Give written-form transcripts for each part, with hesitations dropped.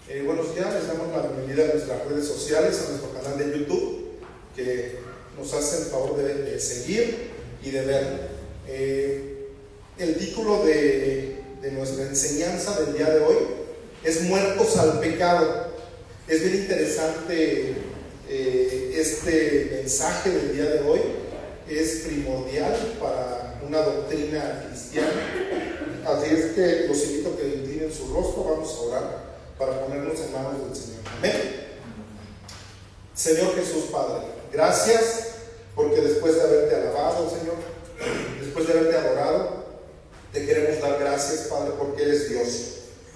Buenos días, les damos la bienvenida a nuestras redes sociales, a nuestro canal de YouTube, que nos hace el favor de seguir y de ver. El título de nuestra enseñanza del día de hoy es Muertos al Pecado. Es bien interesante este mensaje del día de hoy. Es primordial para una doctrina cristiana. Así es que los invito a que inclinen su rostro. Vamos a orar para ponernos en manos del Señor. Amén. Señor Jesús Padre, gracias porque después de haberte alabado, Señor, después de haberte adorado, te queremos dar gracias, Padre, porque eres Dios.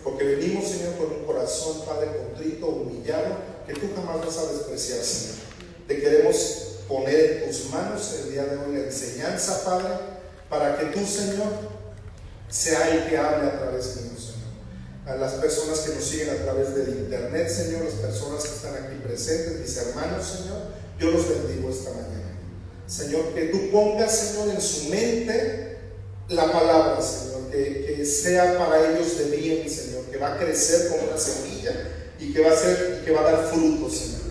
Porque venimos, Señor, con un corazón, Padre, contrito, humillado, que tú jamás vas a despreciar, Señor. Te queremos poner en tus manos el día de hoy la enseñanza, Padre, para que tú, Señor, sea el que hable a través mío, Señor. A las personas que nos siguen a través del internet, Señor, las personas que están aquí presentes, mis hermanos, Señor, yo los bendigo esta mañana. Señor, que tú pongas, Señor, en su mente la palabra, Señor, que sea para ellos de bien, Señor, que va a crecer como una semilla y que va a dar fruto, Señor.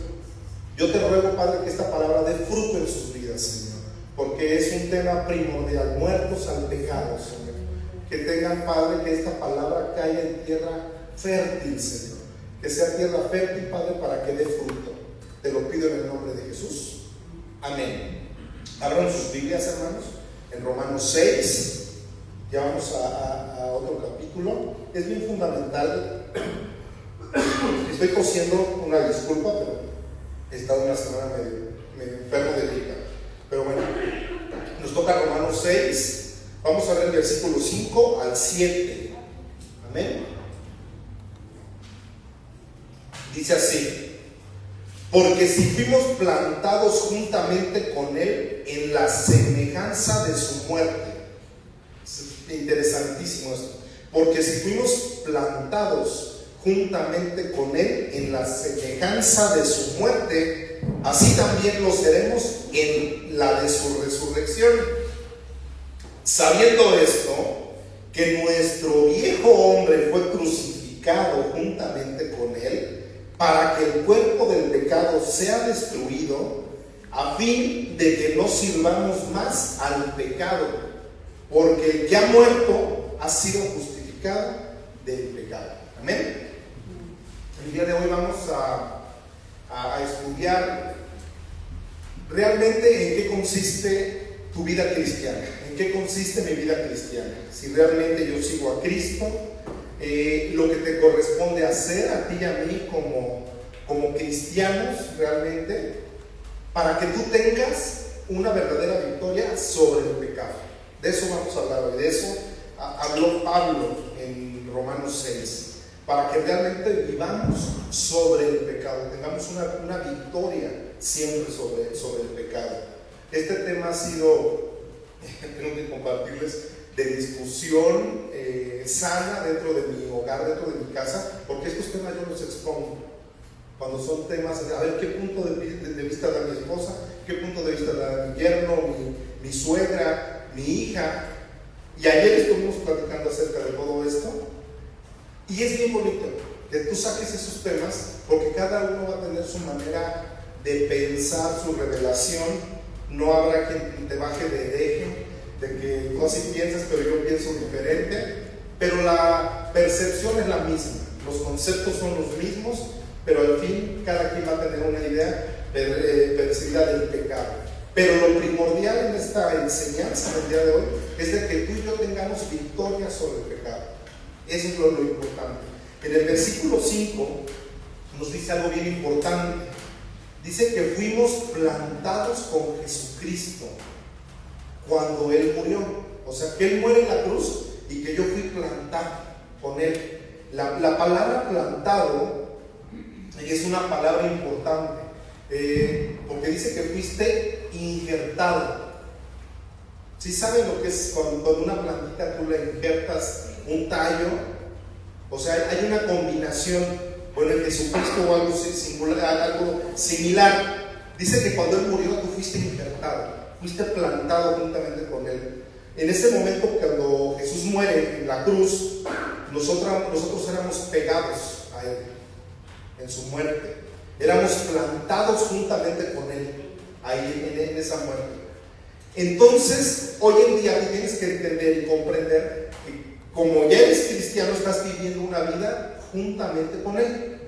Yo te ruego, Padre, que esta palabra dé fruto en sus vidas, Señor, porque es un tema primordial, muertos al pecado, Señor. Que tengan, Padre, que esta palabra caiga en tierra fértil, Señor, que sea tierra fértil, Padre, para que dé fruto. Te lo pido en el nombre de Jesús. Amén. Abran sus Biblias, hermanos, en Romanos 6. Ya vamos a otro capítulo. Es bien fundamental. Estoy cosiendo, una disculpa, pero he estado una semana medio enfermo de gripa. Pero bueno, nos toca Romanos 6. Vamos a ver el versículo 5 al 7. Amén. Dice así: porque si fuimos plantados juntamente con Él en la semejanza de su muerte. Es interesantísimo esto. Porque si fuimos plantados juntamente con Él en la semejanza de su muerte, así también lo seremos en la de su resurrección. Sabiendo esto, que nuestro viejo hombre fue crucificado juntamente con Él, para que el cuerpo del pecado sea destruido, a fin de que no sirvamos más al pecado, porque el que ha muerto ha sido justificado del pecado. Amén. El día de hoy vamos a estudiar realmente en qué consiste tu vida cristiana, en qué consiste mi vida cristiana. Si realmente yo sigo a Cristo, lo que te corresponde hacer a ti y a mí como cristianos realmente, para que tú tengas una verdadera victoria sobre el pecado. De eso vamos a hablar hoy. De eso habló Pablo en Romanos 6, para que realmente vivamos sobre el pecado, tengamos una victoria siempre sobre el pecado. Este tema ha sido, tengo que compartirles, de discusión sana dentro de mi hogar, dentro de mi casa, porque estos temas yo los expongo. Cuando son temas, a ver qué punto de vista da mi esposa, qué punto de vista da mi yerno, mi suegra, mi hija. Y ayer estuvimos platicando acerca de todo esto. Y es bien bonito que tú saques esos temas, porque cada uno va a tener su manera de pensar, su revelación. No habrá quien te baje de hereje, de que tú así piensas, pero yo pienso diferente. Pero la percepción es la misma, los conceptos son los mismos, pero al fin cada quien va a tener una idea percibida del pecado. Pero lo primordial en esta enseñanza del día de hoy es de que tú y yo tengamos victoria sobre el pecado. Eso es lo importante. En el versículo 5 nos dice algo bien importante. Dice que fuimos plantados con Jesucristo cuando Él murió. O sea, que Él muere en la cruz y que yo fui plantado con Él. La palabra plantado es una palabra importante, porque dice que fuiste injertado. ¿Sí saben lo que es cuando una plantita tú le injertas un tallo? O sea, hay una combinación. Bueno, en Jesucristo o algo similar. Dice que cuando Él murió tú fuiste injertado, fuiste plantado juntamente con Él. En ese momento, cuando Jesús muere en la cruz, nosotros éramos pegados a Él. en su muerte. Éramos plantados juntamente con Él, ahí en esa muerte. Entonces, hoy en día tú tienes que entender y comprender que como ya eres cristiano, estás viviendo una vida juntamente con Él.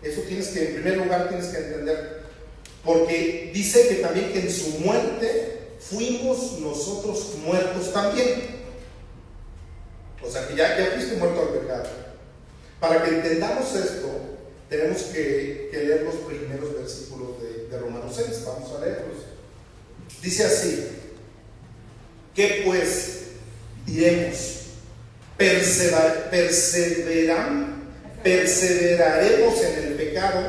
Eso tienes que, en primer lugar, tienes que entender. Porque dice que también que en su muerte fuimos nosotros muertos también. O sea que ya fuiste muerto al pecado. Para que entendamos esto, tenemos que leer los primeros versículos de Romanos 6. Vamos a leerlos. Dice así: ¿qué pues diremos? ¿Perseveraremos en el pecado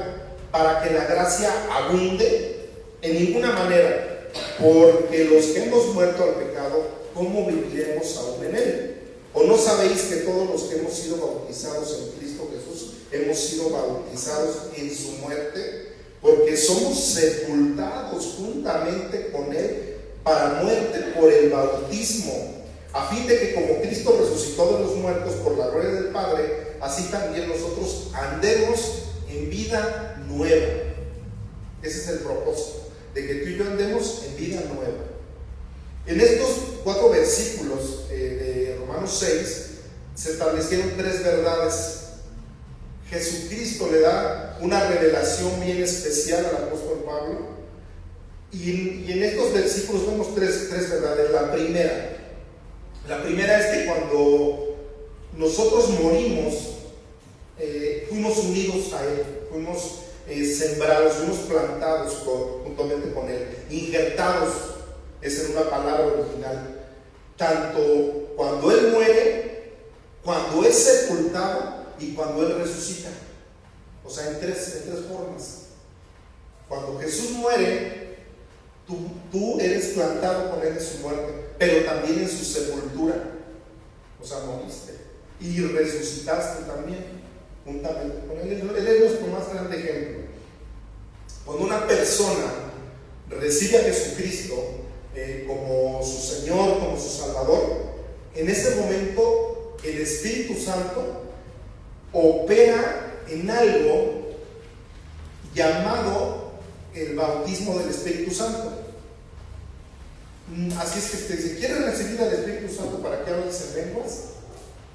para que la gracia abunde? En ninguna manera, porque los que hemos muerto al pecado, ¿cómo viviremos aún en él? ¿O no sabéis que todos los que hemos sido bautizados en Cristo Jesús hemos sido bautizados en su muerte? Porque somos sepultados juntamente con Él para muerte por el bautismo, a fin de que como Cristo resucitó de los muertos por la gloria del Padre, así también nosotros andemos en vida nueva. Ese es el propósito, de que tú y yo andemos en vida nueva. En estos 4 versículos de Romanos 6 se establecieron 3 verdades. Jesucristo le da una revelación bien especial al apóstol Pablo, y en estos versículos vemos tres verdades. La primera es que cuando nosotros morimos, fuimos unidos a Él, fuimos sembrados, fuimos plantados juntamente con Él, injertados, esa es una palabra original, tanto cuando Él muere, cuando es sepultado y cuando Él resucita. O sea, en tres formas. Cuando Jesús muere, tú eres plantado con Él en su muerte, pero también en su sepultura. O sea, moriste y resucitaste también juntamente con Él. Él es nuestro más grande ejemplo. Cuando una persona recibe a Jesucristo como su Señor, como su Salvador, en ese momento el Espíritu Santo opera en algo llamado el bautismo del Espíritu Santo. Así es que si quieres recibir al Espíritu Santo para que hables en lenguas,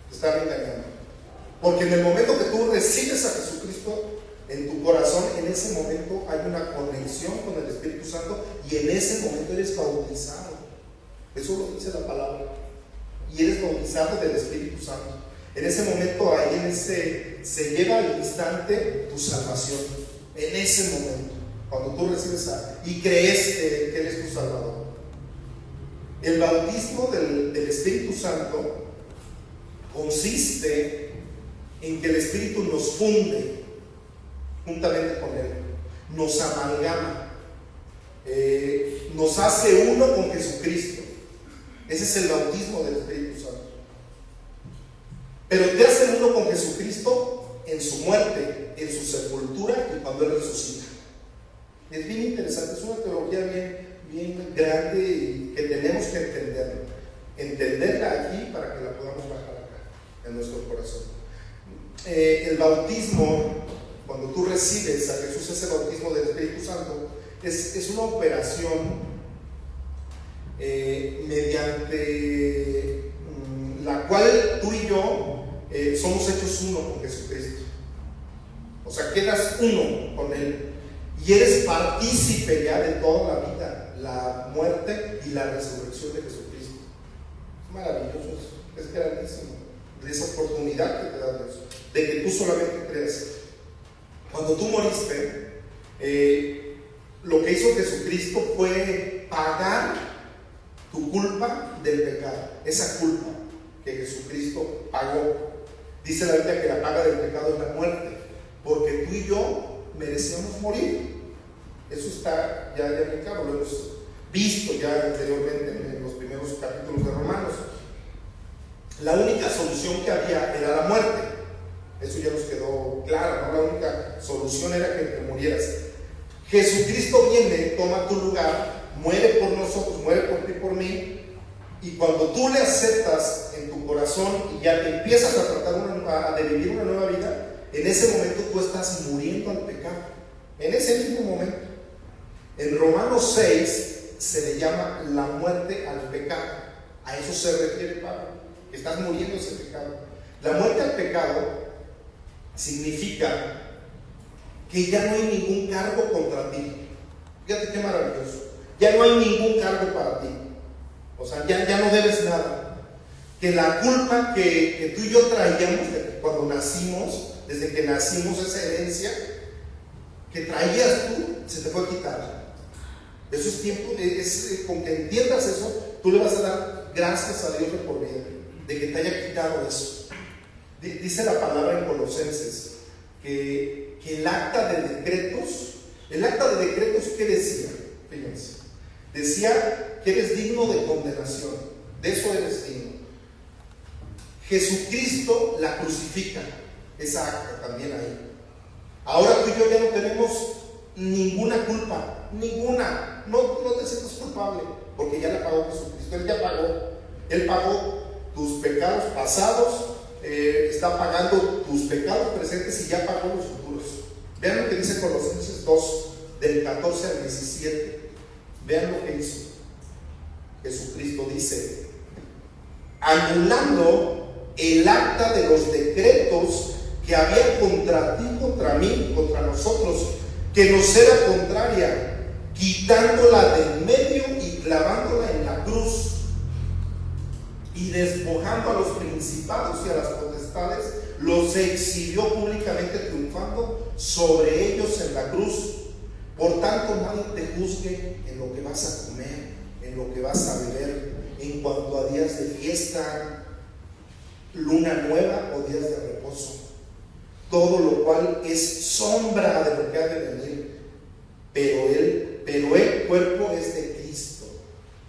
te están engañando. Porque en el momento que tú recibes a Jesucristo en tu corazón, en ese momento hay una conexión con el Espíritu Santo y en ese momento eres bautizado. Eso lo dice la palabra. Y eres bautizado del Espíritu Santo. En ese momento, ahí se lleva al instante tu salvación. En ese momento, cuando tú recibes y crees que Él es tu Salvador. El bautismo del Espíritu Santo consiste en que el Espíritu nos funde juntamente con Él, nos amalgama, nos hace uno con Jesucristo. Ese es el bautismo del Espíritu Santo. Pero te hace uno con Jesucristo en su muerte, en su sepultura y cuando Él resucita. Es bien interesante, es una teología bien grande y que tenemos que entenderla aquí para que la podamos bajar acá en nuestro corazón. El bautismo, cuando tú recibes a Jesús, ese bautismo del Espíritu Santo, es una operación mediante la cual tú y yo somos hechos uno con Jesucristo. O sea, quedas uno con Él y eres partícipe ya de toda la vida, la muerte y la resurrección de Jesucristo. Es maravilloso, es grandísimo, de esa oportunidad que te da Dios, de que tú solamente creas. Cuando tú moriste, lo que hizo Jesucristo fue pagar tu culpa del pecado, esa culpa que Jesucristo pagó. Dice la Biblia que la paga del pecado es la muerte, porque tú y yo merecíamos morir. Eso está ya bien claro, lo hemos visto ya anteriormente en los primeros capítulos de Romanos. La única solución que había era la muerte. Eso ya nos quedó claro, ¿no? La única solución era que te murieras. Jesucristo viene, toma tu lugar, muere por nosotros, muere por ti y por mí. Y cuando tú le aceptas en tu corazón y ya te empiezas a tratar de vivir una nueva vida, en ese momento tú estás muriendo al pecado. En ese mismo momento. En Romanos 6 se le llama la muerte al pecado. A eso se refiere Pablo. Estás muriendo ese pecado. La muerte al pecado significa que ya no hay ningún cargo contra ti. Fíjate qué maravilloso. Ya no hay ningún cargo para ti. O sea, ya no debes nada. Que la culpa que tú y yo traíamos cuando nacimos, desde que nacimos, esa herencia que traías tú, se te fue quitada. Eso es tiempo, con que entiendas eso, tú le vas a dar gracias a Dios de por vida, de que te haya quitado eso. Dice la palabra en Colosenses que el acta de decretos, ¿qué decía? Fíjense, decía que eres digno de condenación, de eso eres digno. Jesucristo la crucifica, esa acta también ahí. Ahora tú y yo ya no tenemos ninguna culpa, ninguna, no te sientas culpable, porque ya la pagó Jesucristo. Él pagó tus pecados pasados, está pagando tus pecados presentes y ya pagó los futuros. Vean lo que dice Colosenses 2, del 14 al 17. Vean lo que hizo Jesucristo. Dice: anulando el acta de los decretos que había contra ti, contra mí, contra nosotros, que nos era contraria, quitándola del medio y clavándola en la cruz, y despojando a los principados y a las potestades, los exhibió públicamente, triunfando sobre ellos en la cruz. Por tanto, nadie te juzgue en lo que vas a comer, en lo que vas a beber, en cuanto a días de fiesta, luna nueva o días de reposo, todo lo cual es sombra de lo que ha de venir, pero el cuerpo es de Cristo.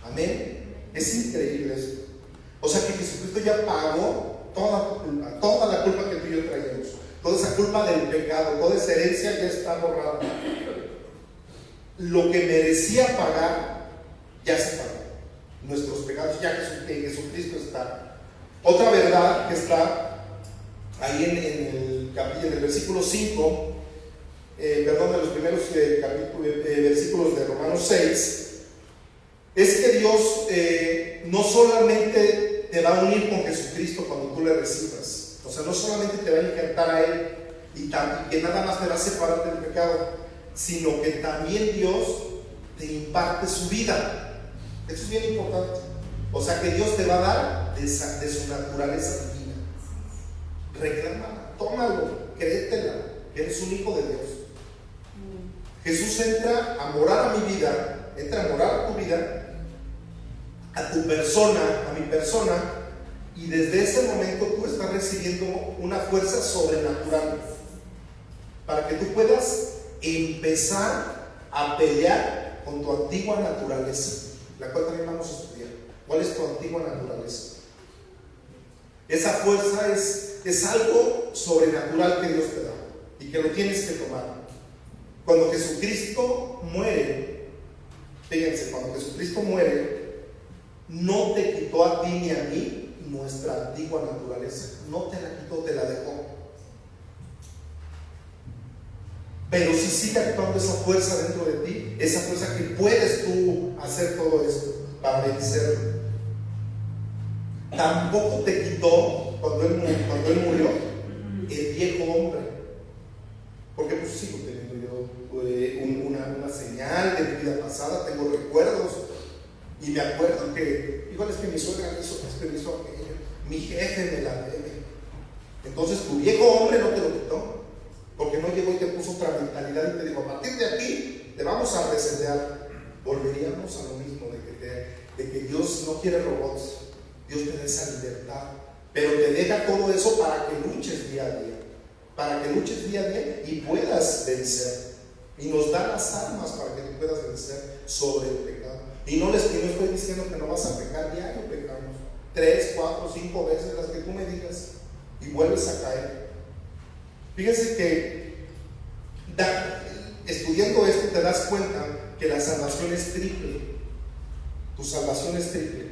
Amén. Es increíble esto. O sea que Jesucristo ya pagó toda la culpa que tú y yo traíamos, toda esa culpa del pecado, toda esa herencia ya está borrada. Lo que merecía pagar ya se pagó. Nuestros pecados ya en Jesucristo está. Otra verdad que está ahí en el versículo 5, de los primeros versículos de Romanos 6, es que Dios no solamente te va a unir con Jesucristo cuando tú le recibas. O sea, no solamente te va a injertar a Él y que nada más te va a separar del pecado, sino que también Dios te imparte su vida. Eso es bien importante. O sea que Dios te va a dar de su naturaleza divina. Reclámala, tómalo, créetela, que eres un hijo de Dios. Jesús entra a morar a mi vida, entra a morar a tu vida, a tu persona, a mi persona, y desde ese momento tú estás recibiendo una fuerza sobrenatural para que tú puedas empezar a pelear con tu antigua naturaleza, la cual también vamos a estudiar. ¿Cuál es tu antigua naturaleza? Esa fuerza es algo sobrenatural que Dios te da y que lo tienes que tomar. Cuando Jesucristo muere, fíjense, cuando Jesucristo muere, no te quitó a ti ni a mí nuestra antigua naturaleza. No te la quitó, te la dejó. Pero si sigue actuando esa fuerza dentro de ti, esa fuerza que puedes tú hacer todo esto para vencerlo. Tampoco te quitó cuando él murió el viejo hombre, porque pues sigo teniendo yo una señal de mi vida pasada, tengo recuerdos y me acuerdo que igual es que mi suegra hizo esto, me hizo aquello, mi jefe me la debe. Entonces tu viejo hombre no te lo quitó, porque no llegó y te puso otra mentalidad y te dijo: a partir de aquí te vamos a resetear. Volveríamos a lo mismo, de que Dios no quiere robots. Dios te da esa libertad, pero te deja todo eso para que luches día a día, para que luches día a día y puedas vencer. Y nos da las armas para que tú puedas vencer sobre el pecado. Y no estoy diciendo que no vas a pecar, diario pecamos 3, 4, 5 veces las que tú me digas y vuelves a caer. Fíjense que estudiando esto te das cuenta que la salvación es triple. Tu salvación es triple.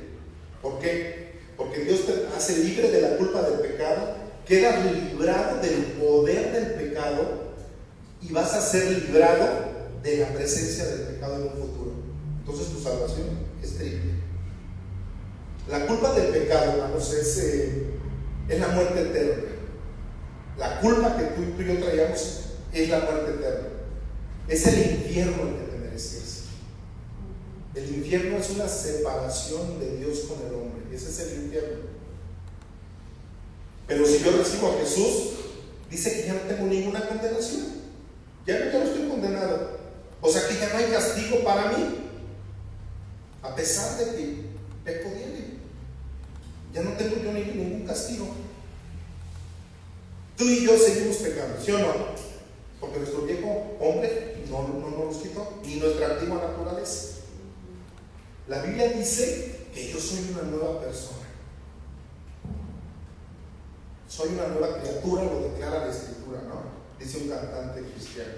¿Por qué? Porque Dios te hace libre de la culpa del pecado quedas librado del poder del pecado y vas a ser librado de la presencia del pecado en un futuro. Entonces tu salvación es triple. La culpa del pecado, hermanos, es la muerte eterna. La culpa que tú y yo traíamos es la muerte eterna. Es el infierno el que te merecías. El infierno es una separación de Dios con el hombre. Ese es el infierno. Pero si yo recibo a Jesús, dice que ya no tengo ninguna condenación. Ya no estoy condenado. O sea que ya no hay castigo para mí. A pesar de que peco diario. Ya no tengo yo ningún castigo. Tú y yo seguimos pecando, ¿sí o no? Porque nuestro viejo hombre no nos quitó, ni nuestra antigua naturaleza. La Biblia dice que yo soy una nueva persona. Soy una nueva criatura, lo declara la Escritura, ¿no? Dice un cantante cristiano.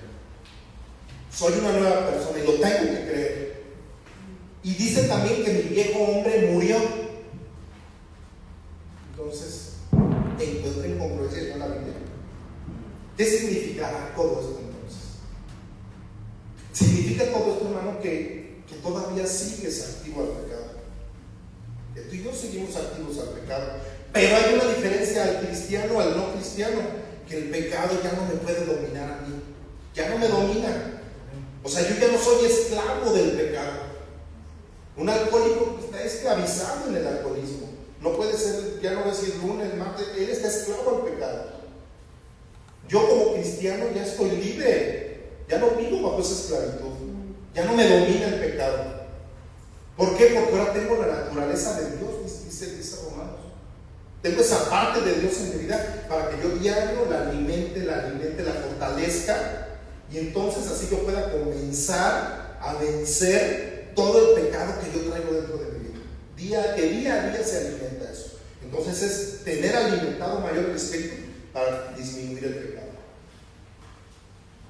Soy una nueva persona y lo tengo que creer. Y dice también que mi viejo hombre murió. Entonces, encuentra incongruencias en la Biblia. ¿Qué significará todo esto entonces? Significa todo esto, hermano, que todavía sigues activo al pecado. Que tú y yo seguimos activos al pecado. Pero hay una diferencia al cristiano, al no cristiano, que el pecado ya no me puede dominar a mí. Ya no me domina. O sea, yo ya no soy esclavo del pecado. Un alcohólico está esclavizado en el alcoholismo. No puede ser, ya no voy a decir lunes, martes, él está esclavo al pecado. Yo como cristiano ya estoy libre, ya no vivo bajo esa esclavitud, ya no me domina el pecado. ¿Por qué? Porque ahora tengo la naturaleza de Dios, dice Romanos. Tengo esa parte de Dios en mi vida para que yo diario la alimente, la fortalezca, y entonces así yo pueda comenzar a vencer todo el pecado que yo traigo dentro de mi vida. Día a día se alimenta eso. Entonces es tener alimentado mayor el espíritu para disminuir el pecado.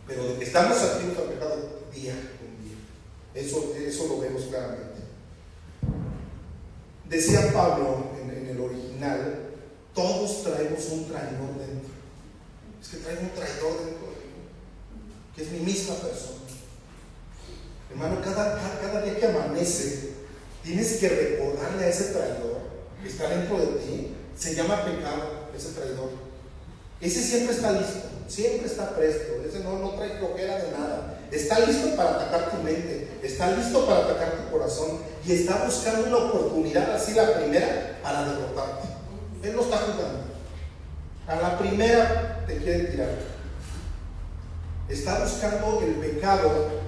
Pero de que estamos activos al pecado día con día. Eso lo vemos claramente. Decía Pablo en el original, todos traemos un traidor dentro. Es que traigo un traidor dentro de mí, que es mi misma persona. Hermano, cada día que amanece, tienes que recordarle a ese traidor que está dentro de ti. Se llama pecado, ese traidor. Ese siempre está listo, siempre está presto. Ese no trae flojera de nada. Está listo para atacar tu mente, está listo para atacar tu corazón y está buscando una oportunidad, así la primera, para derrotarte. Él no está jugando. A la primera te quiere tirar. Está buscando el pecado,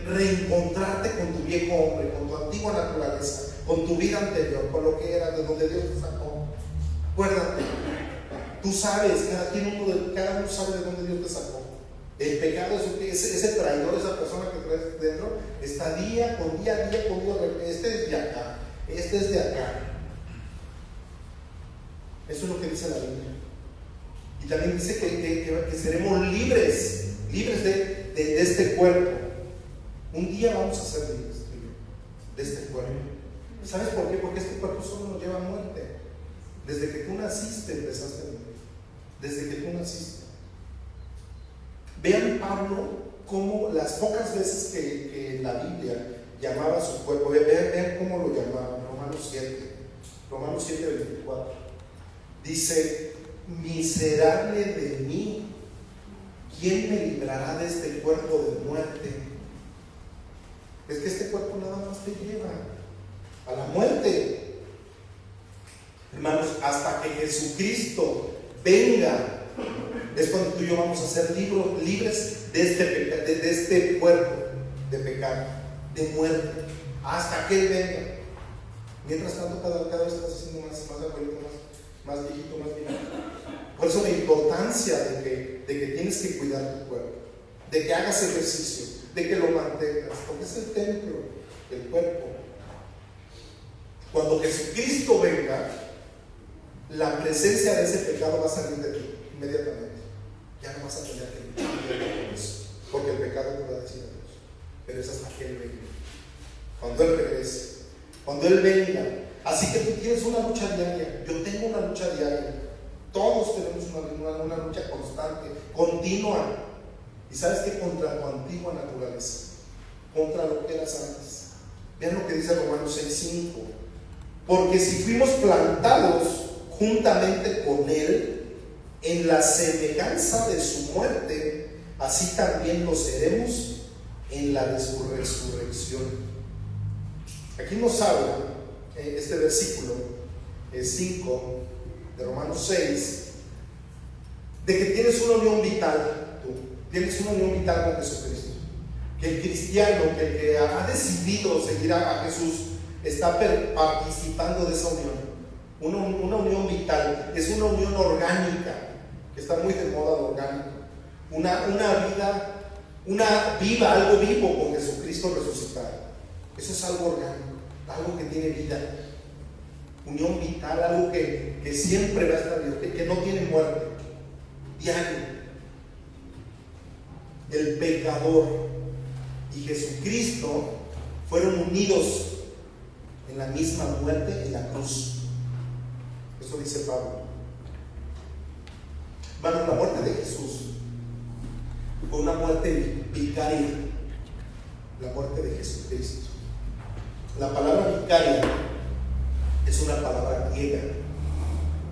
reencontrarte con tu viejo hombre, con tu antigua naturaleza, con tu vida anterior, con lo que era, de donde Dios te sacó. Acuérdate, tú sabes, cada uno sabe de dónde Dios te sacó. El pecado es ese traidor, esa persona que traes dentro, está día con día, este es de acá, este es de acá. Eso es lo que dice la Biblia. Y también dice que seremos libres de este cuerpo. Un día vamos a ser libres de este cuerpo. ¿Sabes por qué? Porque este cuerpo solo nos lleva a muerte. Desde que tú naciste empezaste a vivir. Desde que tú naciste. Vean Pablo cómo las pocas veces que la Biblia llamaba a su cuerpo, vean cómo lo llamaba. Romanos 7:24. Dice: miserable de mí, ¿quién me librará de este cuerpo de muerte? Es que este cuerpo nada más te lleva a la muerte. Hermanos, hasta que Jesucristo venga, es cuando tú y yo vamos a ser libres de este cuerpo de pecado, de muerte, hasta que Él venga. Mientras tanto, cada vez estás haciendo más abuelito, más viejito, más viejito. Por eso la importancia de que tienes que cuidar tu cuerpo, de que hagas ejercicio, de que lo mantengas, porque es el templo del cuerpo. Cuando Jesucristo venga, la presencia de ese pecado va a salir de ti inmediatamente. Ya no vas a tener que lidiar con eso, porque el pecado te va a decir a Dios. Pero es hasta que Él venga. Cuando Él regrese, cuando Él venga. Así que tú tienes una lucha diaria. Yo tengo una lucha diaria. Todos tenemos una lucha constante, continua. ¿Y sabes qué? Contra tu antigua naturaleza, contra lo que eras antes. Vean lo que dice Romanos 6:5. Porque si fuimos plantados juntamente con Él en la semejanza de su muerte, así también lo seremos en la de su resurrección. Aquí nos habla este versículo 5 de Romanos 6 de que tienes una unión vital. Tú tienes una unión vital con Jesucristo. Que el cristiano, que el que ha decidido seguir a Jesús, está participando de esa unión. Una unión vital, es una unión orgánica, que está muy de moda lo orgánico. Algo vivo con Jesucristo resucitado. Eso es algo orgánico, algo que tiene vida. Unión vital, algo que siempre va a estar vivo, que no tiene muerte. Diario. El pecador y Jesucristo fueron unidos en la misma muerte en la cruz. Eso dice Pablo. Bueno, la muerte de Jesús fue una muerte vicaria, la muerte de Jesucristo. La palabra vicaria es una palabra griega.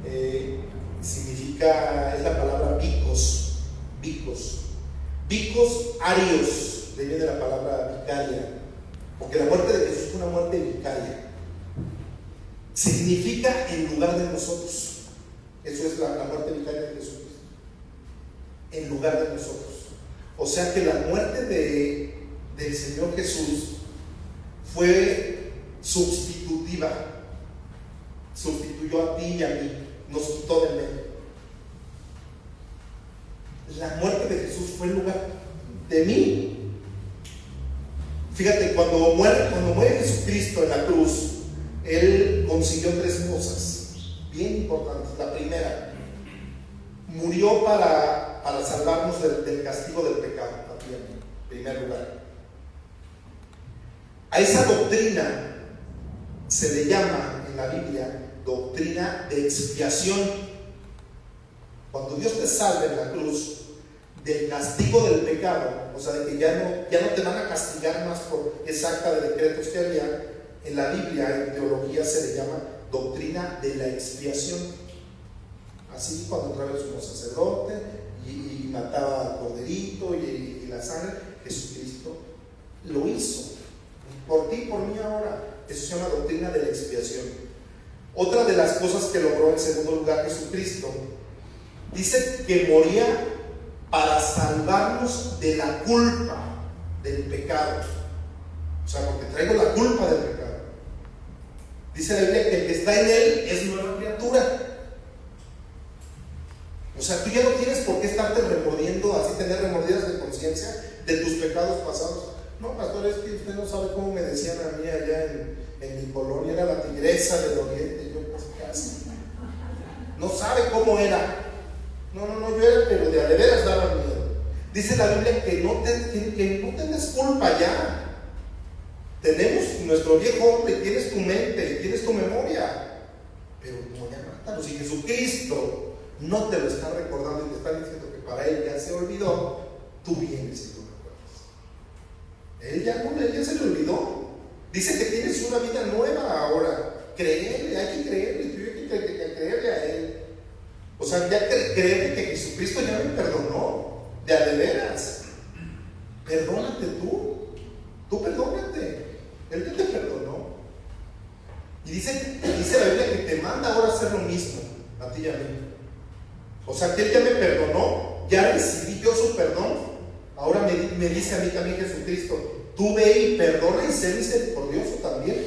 Es la palabra vicos, arios, de ahí de la palabra vicaria, porque la muerte de Jesús fue una muerte vicaria. Significa en lugar de nosotros. Eso es la muerte vicaria de Jesucristo. En lugar de nosotros. O sea que la muerte del Señor Jesús fue substitutiva. Sustituyó a ti y a mí. Nos quitó de medio. La muerte de Jesús fue en lugar de mí. Fíjate, cuando muere Jesucristo en la cruz, Él consiguió 3 cosas bien importantes. La primera, murió para salvarnos del castigo del pecado, también, en primer lugar. A esa doctrina se le llama en la Biblia doctrina de expiación. Cuando Dios te salva en la cruz del castigo del pecado, o sea, de que ya no te van a castigar más por esa acta de decretos que había, en la Biblia, en teología, se le llama doctrina de la expiación. Así, cuando entraba el sumo sacerdote y mataba al corderito y la sangre, Jesucristo lo hizo por ti, por mí ahora. Eso se llama doctrina de la expiación. Otra de las cosas que logró en segundo lugar Jesucristo, dice que moría para salvarnos de la culpa del pecado. O sea, porque traigo la culpa del pecado. Dice la Biblia que el que está en Él es nueva criatura. O sea, tú ya no tienes por qué estarte remordiendo, así tener remordidas de conciencia de tus pecados pasados. No, pastor, es que usted no sabe cómo me decían a mí allá en mi colonia, era la tigresa del oriente. Yo, pues, casi. No sabe cómo era. No, yo era, pero de veras daba miedo. Dice la Biblia que no tengas culpa ya. Tenemos nuestro viejo hombre, tienes tu mente, tienes tu memoria, pero no, ya mátalos. Y Jesucristo no te lo está recordando y te está diciendo que para Él ya se olvidó, tú vienes y lo recuerdas. Él ya se le olvidó. Dice que tienes una vida nueva ahora. Creerle, hay que creerle, tú hay que creerle a Él. O sea, ya creerle que Jesucristo ya me perdonó, de a de veras. Perdónate tú perdónate. Él ya te perdonó. Y dice la Biblia que te manda ahora a hacer lo mismo, a ti y a mí. O sea, que Él ya me perdonó, ya recibí yo su perdón. Ahora me dice a mí también Jesucristo, tú ve y perdona y sé misericordioso también.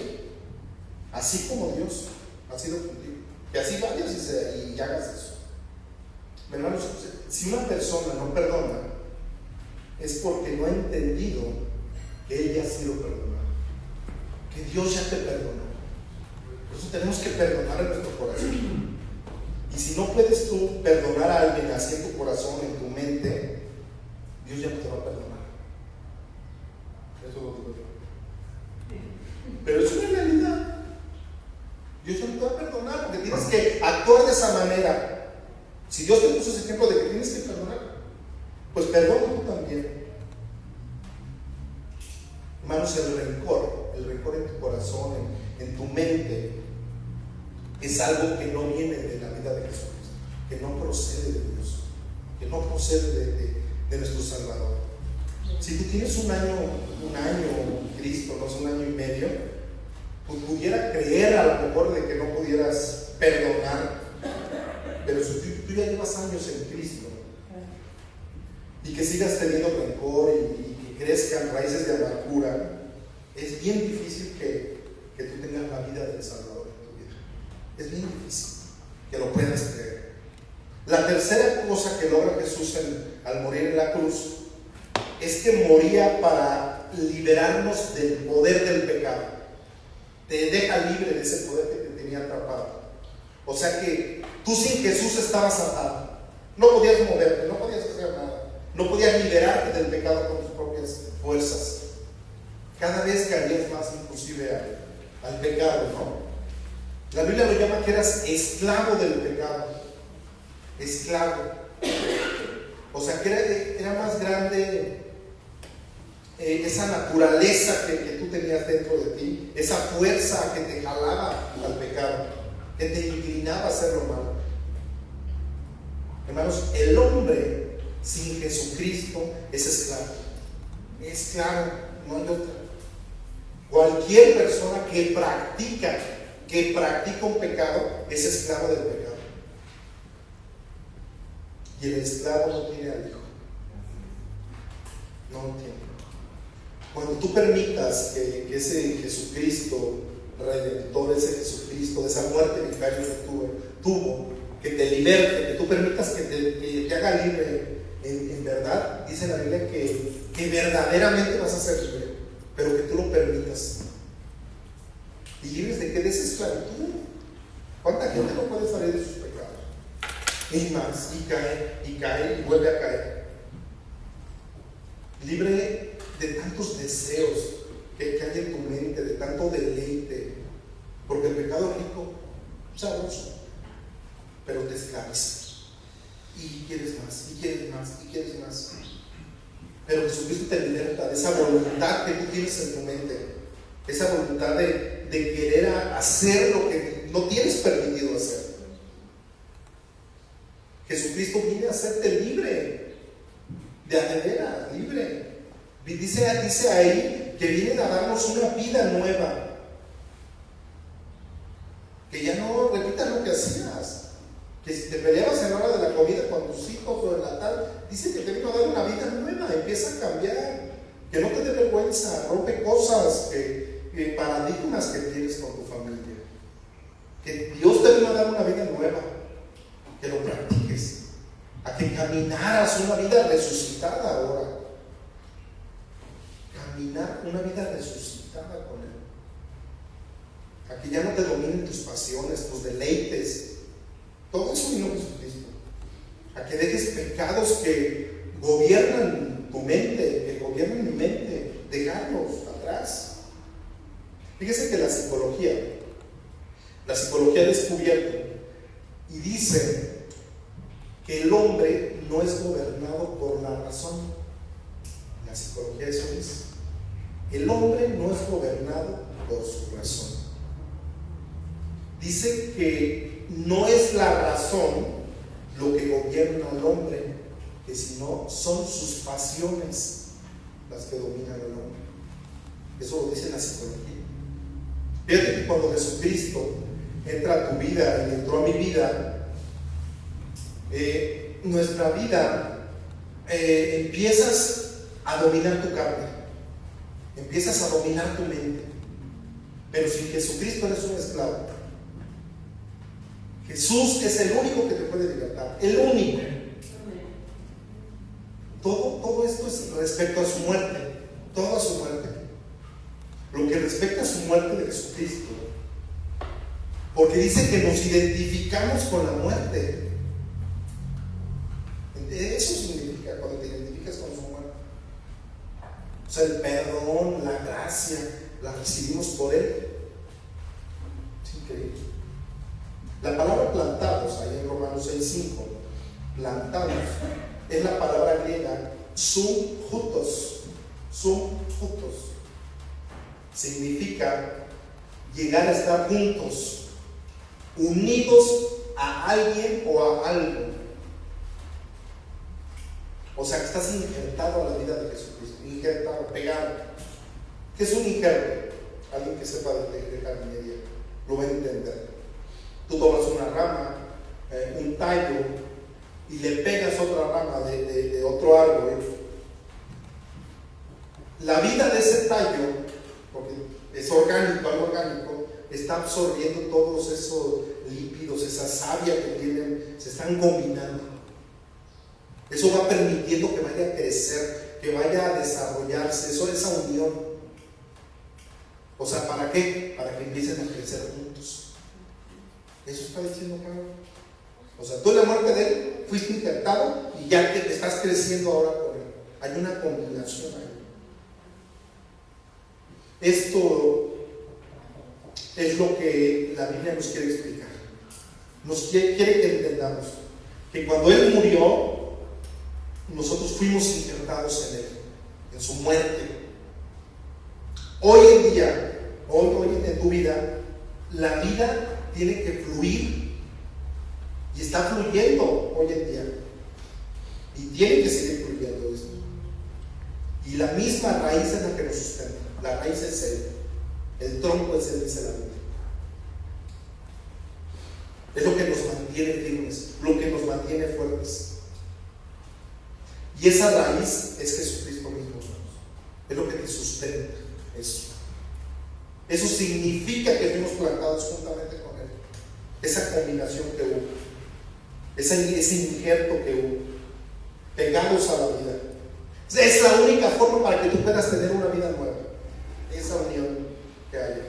Así como Dios ha sido contigo. Que así vayas y hagas eso. Hermanos, si una persona no perdona, es porque no ha entendido que Él ya ha sido perdonado. Que Dios ya te perdonó. Por eso tenemos que perdonar en nuestro corazón. Y si no puedes tú perdonar a alguien así en tu corazón, en tu mente, Dios ya no te va a perdonar. Eso lo digo yo. Pero es una realidad. Dios ya no te va a perdonar porque tienes que actuar de esa manera. Si Dios te puso ese ejemplo de que tienes que perdonar, pues perdona tú también. Hermanos, el rencor en tu corazón, en tu mente, es algo que no viene de la vida de Jesucristo, que no procede de Dios, que no procede de nuestro Salvador. Si tú tienes un año en Cristo, no es un año y medio, pues pudiera creer a lo mejor de que no pudieras perdonar, pero si tú ya llevas años en Cristo y que sigas teniendo rencor y que crezcan raíces de amargura, es bien difícil que tú tengas la vida del Salvador en tu vida. Es bien difícil que lo puedas creer. La tercera cosa que logra Jesús al morir en la cruz es que moría para liberarnos del poder del pecado. Te deja libre de ese poder que te tenía atrapado. O sea que tú sin Jesús estabas atado. No podías moverte, no podías hacer nada. No podías liberarte del pecado con tus propias fuerzas. Cada vez caías más inclusive al pecado, ¿no? La Biblia lo llama que eras esclavo del pecado. Esclavo. O sea que era más grande esa naturaleza que tú tenías dentro de ti, esa fuerza que te jalaba al pecado, que te inclinaba a hacer lo malo. Hermanos, el hombre sin Jesucristo es esclavo. Esclavo, no hay otra. Cualquier persona que practica un pecado es esclavo del pecado. Y el esclavo no tiene al hijo. No lo tiene. Cuando tú permitas que ese Jesucristo redentor, ese Jesucristo de esa muerte vicaria que tuvo, que te liberte, que tú permitas que te haga libre en verdad, dice la Biblia que verdaderamente vas a ser libre, pero que tú lo permitas. ¿Y libres de qué? De esa esclavitud. ¿Cuánta gente no puede salir de sus pecados? Y más, y cae, y vuelve a caer. Libre de tantos deseos que hay en tu mente, de tanto deleite, porque el pecado es rico, sabroso, pero te esclaviza. Y quieres más, y quieres más, y quieres más. Pero Jesucristo te liberta de esa voluntad que tú tienes en tu mente, esa voluntad de querer hacer lo que no tienes permitido hacer. Jesucristo viene a hacerte libre, de adevera, libre. Dice ahí que viene a darnos una vida nueva, que ya no repitas lo que hacías, que si te peleabas en la hora de la comida con tus hijos o en la tal, dice que te vino a dar una vida nueva, empieza a cambiar, que no te dé vergüenza, rompe cosas, paradigmas que tienes con tu familia, que Dios te vino a dar una vida nueva, que lo practiques, a que caminaras una vida resucitada ahora. Caminar una vida resucitada con Él, a que ya no te dominen tus pasiones, tus deleites. Todo eso vino Jesucristo. A que dejes pecados que gobiernan tu mente, que gobiernan mi mente, dejarlos atrás. Fíjese que la psicología ha descubierto y dice que el hombre no es gobernado por la razón. La psicología eso dice. El hombre no es gobernado por su razón. Dice que no es la razón lo que gobierna al hombre, que sino son sus pasiones las que dominan al hombre. Eso lo dice la psicología. Fíjate que cuando Jesucristo entra a tu vida y entró a mi vida, nuestra vida empiezas a dominar tu carne. Empiezas a dominar tu mente, pero sin Jesucristo eres un esclavo. Jesús es el único que te puede libertar, el único. Todo esto es respecto a su muerte, toda su muerte. Lo que respecta a su muerte de Jesucristo, porque dice que nos identificamos con la muerte. Eso significa cuando te identificas con su muerte. O sea, el perdón, la gracia, la recibimos por Él. Es increíble. La palabra plantados, ahí en Romanos 6:5, plantados, es la palabra griega sumjutos. Sumjutos significa llegar a estar juntos, unidos a alguien o a algo. O sea, que estás injertado a la vida de Jesucristo, injertado, pegado. ¿Qué es un injerto? Alguien que sepa de jardinería lo va a entender. Tú tomas una rama, un tallo, y le pegas otra rama de otro árbol. La vida de ese tallo, porque es orgánico, algo orgánico, está absorbiendo todos esos lípidos, esa savia que tienen, se están combinando. Eso va permitiendo que vaya a crecer, que vaya a desarrollarse, eso es esa unión. O sea, ¿para qué? Para que empiecen a crecer juntos. Eso está diciendo Pablo. O sea, tú en la muerte de él fuiste injertado y ya te estás creciendo ahora con él. Hay una combinación ahí. Esto es lo que la Biblia nos quiere explicar. Nos quiere que entendamos que cuando él murió, nosotros fuimos injertados en él, en su muerte. Hoy en día, hoy en tu vida, la vida tiene que fluir y está fluyendo hoy en día y tiene que seguir fluyendo esto. Y la misma raíz es la que nos sustenta. La raíz es él, el tronco es él, dice la Biblia. Es lo que nos mantiene firmes, lo que nos mantiene fuertes. Y esa raíz es Jesucristo mismo, es lo que te sustenta. Eso significa que fuimos plantados juntamente con él. Esa combinación que hubo, ese injerto que hubo, pegados a la vida. Es la única forma para que tú puedas tener una vida nueva, esa unión que haya.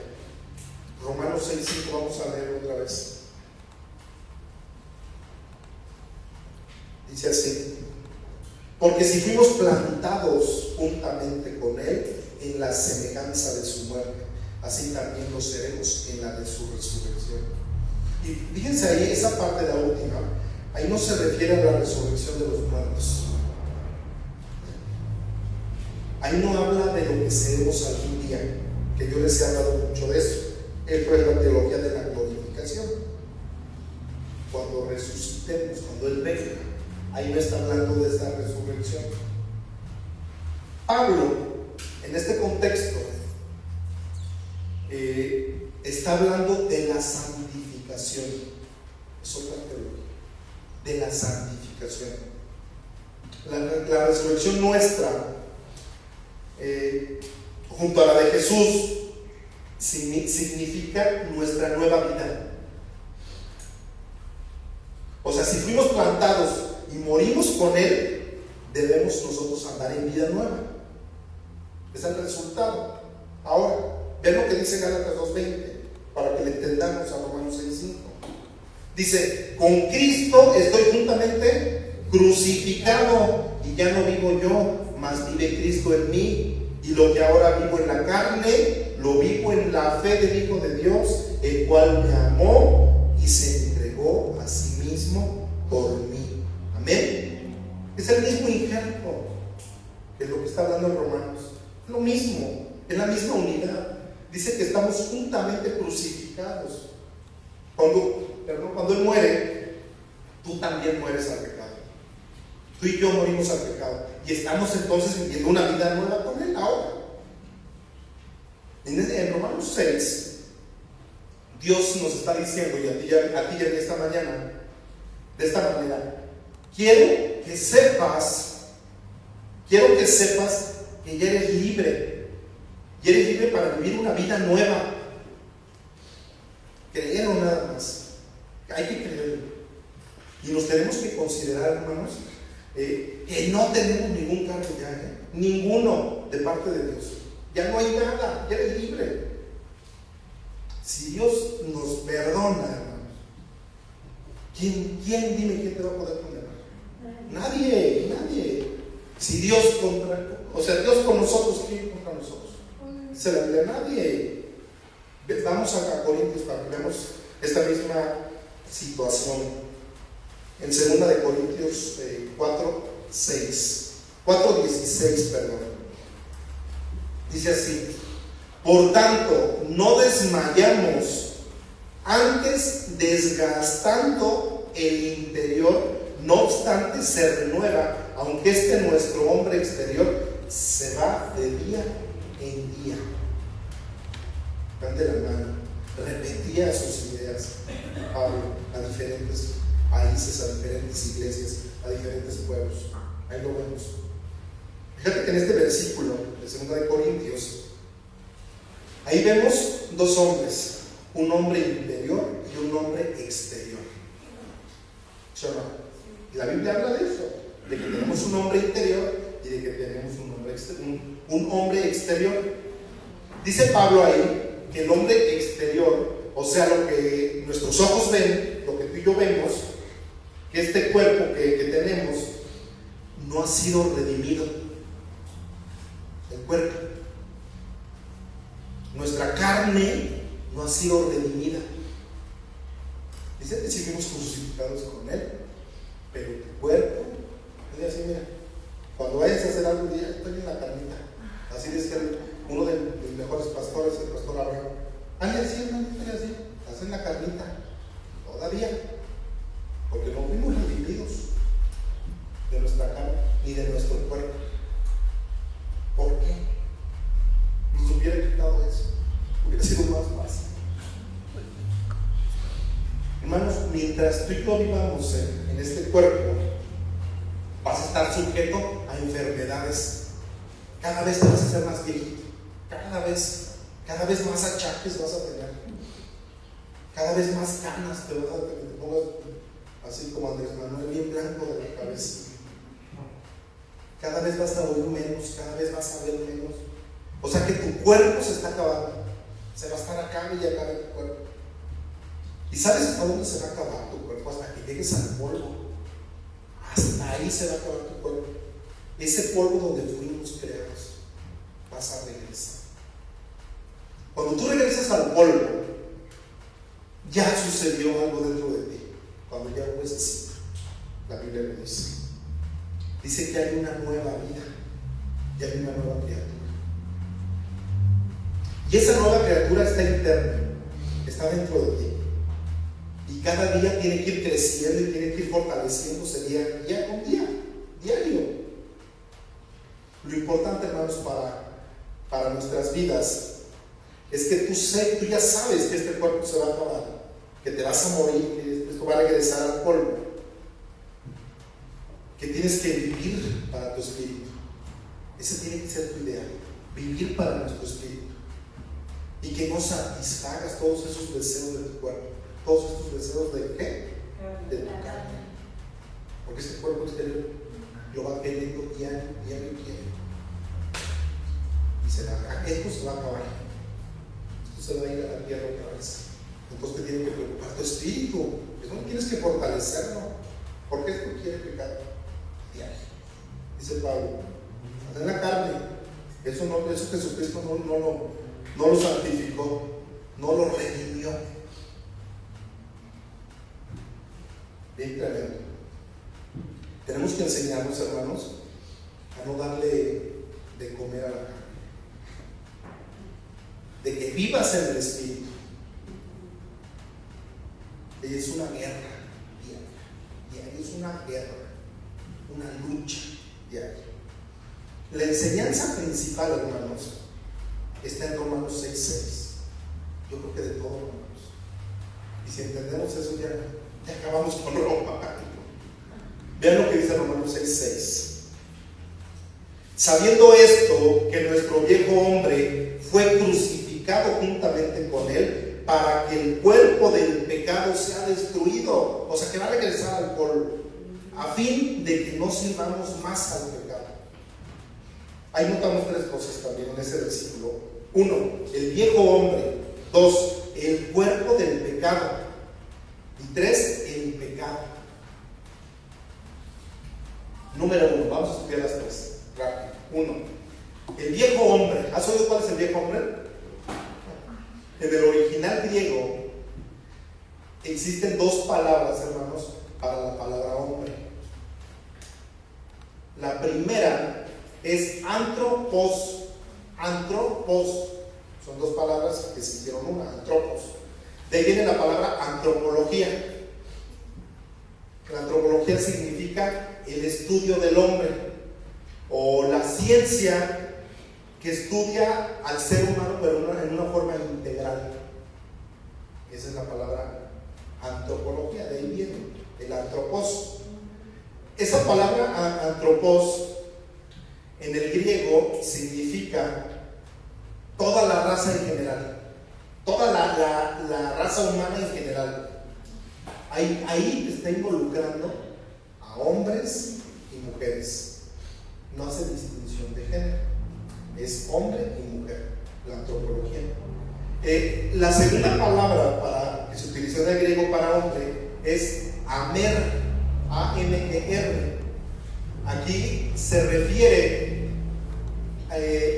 Romanos 6:5, vamos a leer otra vez. Dice así: porque si fuimos plantados juntamente con él en la semejanza de su muerte, así también lo seremos en la de su resurrección. Y fíjense ahí, esa parte de la última, ahí no se refiere a la resurrección de los muertos. Ahí no habla de lo que seremos algún día, que yo les he hablado mucho de eso. Esto es la teología de la glorificación. Cuando resucitemos, cuando él venga, ahí no está hablando de esta resurrección. Pablo, en este contexto, está hablando de la santificación. Es otra teología, de la santificación. La resurrección nuestra, junto a la de Jesús, significa nuestra nueva vida. O sea, si fuimos plantados y morimos con él, debemos nosotros andar en vida nueva. Es el resultado. Ahora, vean lo que dice Gálatas 2:20, para que le entendamos a Romanos 6:5. Dice: con Cristo estoy juntamente crucificado, y ya no vivo yo, mas vive Cristo en mí. Y lo que ahora vivo en la carne, lo vivo en la fe del Hijo de Dios, el cual me amó y se entregó a sí mismo por mí. Amén. Es el mismo injerto, que es lo que está hablando en Romanos. Es lo mismo, es la misma unidad. Dice que estamos juntamente crucificados. Cuando él muere, tú también mueres al pecado. Tú y yo morimos al pecado. Y estamos entonces viviendo una vida nueva con él ahora. En Romanos 6, Dios nos está diciendo, y a ti y a mí esta mañana, de esta manera: quiero que sepas que ya eres libre. Y eres libre para vivir una vida nueva. Creer o nada más. Hay que creerlo. Y nos tenemos que considerar, hermanos, que no tenemos ningún cargo ya, ninguno de parte de Dios. Ya no hay nada, ya eres libre. Si Dios nos perdona, hermanos, ¿quién te va a poder condenar? Nadie. Si Dios Dios con nosotros, ¿quién contra nosotros? Dice la Biblia, nadie. Vamos a Corintios para que veamos esta misma situación. en 2 de Corintios 4:16, perdón. Dice así: por tanto, no desmayamos, antes desgastando el interior, no obstante se renueva, aunque nuestro hombre exterior se va de día en día. Dante la mano, repetía sus ideas Pablo a diferentes países, a diferentes iglesias, a diferentes pueblos. Ahí lo vemos. Fíjate que en este versículo de 2 de Corintios, ahí vemos dos hombres, un hombre interior y un hombre exterior. ¿Sí o no? Y la Biblia habla de eso, de que tenemos un hombre interior y de que tenemos un hombre exterior. Dice Pablo ahí que el hombre exterior, o sea, lo que nuestros ojos ven, lo que tú y yo vemos, que este cuerpo que tenemos no ha sido redimido. El cuerpo, nuestra carne no ha sido redimida. Dice que sí fuimos crucificados con Él, pero tu cuerpo, así, mira, cuando vayas a hacer algo, ya estoy en la carnita. Así decía uno de mis mejores pastores, el pastor Abraham. Ande así, estás en la carnita, todavía, porque no fuimos redimidos de nuestra carne ni de nuestro cuerpo. ¿Por qué? Si se hubiera quitado eso, hubiera sido más fácil. Hermanos, mientras tú y yo vivamos en este cuerpo, vas a estar sujeto a enfermedades. Cada vez te vas a hacer más viejito, cada vez más achaques vas a tener, cada vez más canas te vas a tener, te pongas así como Andrés Manuel, bien blanco de la cabeza. Cada vez vas a oír menos, cada vez vas a ver menos. O sea que tu cuerpo se está acabando, se va a estar acabando y acaba tu cuerpo. ¿Y sabes hasta dónde se va a acabar tu cuerpo? Hasta que llegues al polvo. Hasta ahí se va a acabar tu cuerpo. Ese polvo donde fuimos creados, vas a regresar. Cuando tú regresas al polvo, ya sucedió algo dentro de ti. Cuando ya hueses, la Biblia lo dice. Dice que hay una nueva vida y hay una nueva criatura. Y esa nueva criatura está interna, está dentro de ti. Y cada día tiene que ir creciendo y tiene que ir fortaleciéndose día con día, diario. Lo importante, hermanos, para nuestras vidas es que tú ya sabes que este cuerpo se va a acabar, que te vas a morir, que después va a regresar al polvo, que tienes que vivir para tu espíritu. Ese tiene que ser tu ideal, vivir para nuestro espíritu. Y que no satisfagas todos esos deseos de tu cuerpo, todos estos deseos de ¿qué? De tu carne. Porque este cuerpo exterior lo va queriendo diario. Y esto se va a acabar. Esto se va a ir a la tierra otra vez. Entonces te tiene que preocupar tu espíritu. Eso no tienes que fortalecerlo. Porque esto quiere pecar diario. Dice Pablo, en la carne, eso Jesucristo no lo santificó, no lo redimió. Bien tremendo. Tenemos que enseñarnos, hermanos, a no darle de comer a la carne, de que vivas en el espíritu. Y es una guerra diaria, es una guerra, una lucha diaria. La enseñanza principal, hermanos, está en Romanos 6:6. Yo creo que de todo, hermanos. Y si entendemos eso, ya acabamos con Roma. Vean lo que dice Romanos 6:6. Sabiendo esto, que nuestro viejo hombre fue crucificado juntamente con él, para que el cuerpo del pecado sea destruido. O sea, que va a regresar al polvo, a fin de que no sirvamos más al pecado. Ahí notamos tres cosas también en ese versículo. 1, el viejo hombre. 2, el cuerpo del pecado. Y 3, el pecado. Número 1, vamos a estudiar las tres rápido. 1, el viejo hombre. ¿Has oído cuál es el viejo hombre? En el original griego existen dos palabras, hermanos, para la palabra hombre. La primera es antropos. Antropos son dos palabras que se hicieron una, antropos. De ahí viene la palabra antropología. La antropología significa el estudio del hombre o la ciencia que estudia al ser humano pero en una forma integral. Esa es la palabra antropología, de ahí viene el antropos. Esa palabra antropos en el griego significa toda la raza en general, toda la raza humana en general. Ahí te está involucrando a hombres y mujeres. No hace distinción de género, es hombre y mujer, la antropología. La segunda palabra que se utilizó en el griego para hombre es amer, A-M-E-R. Aquí se refiere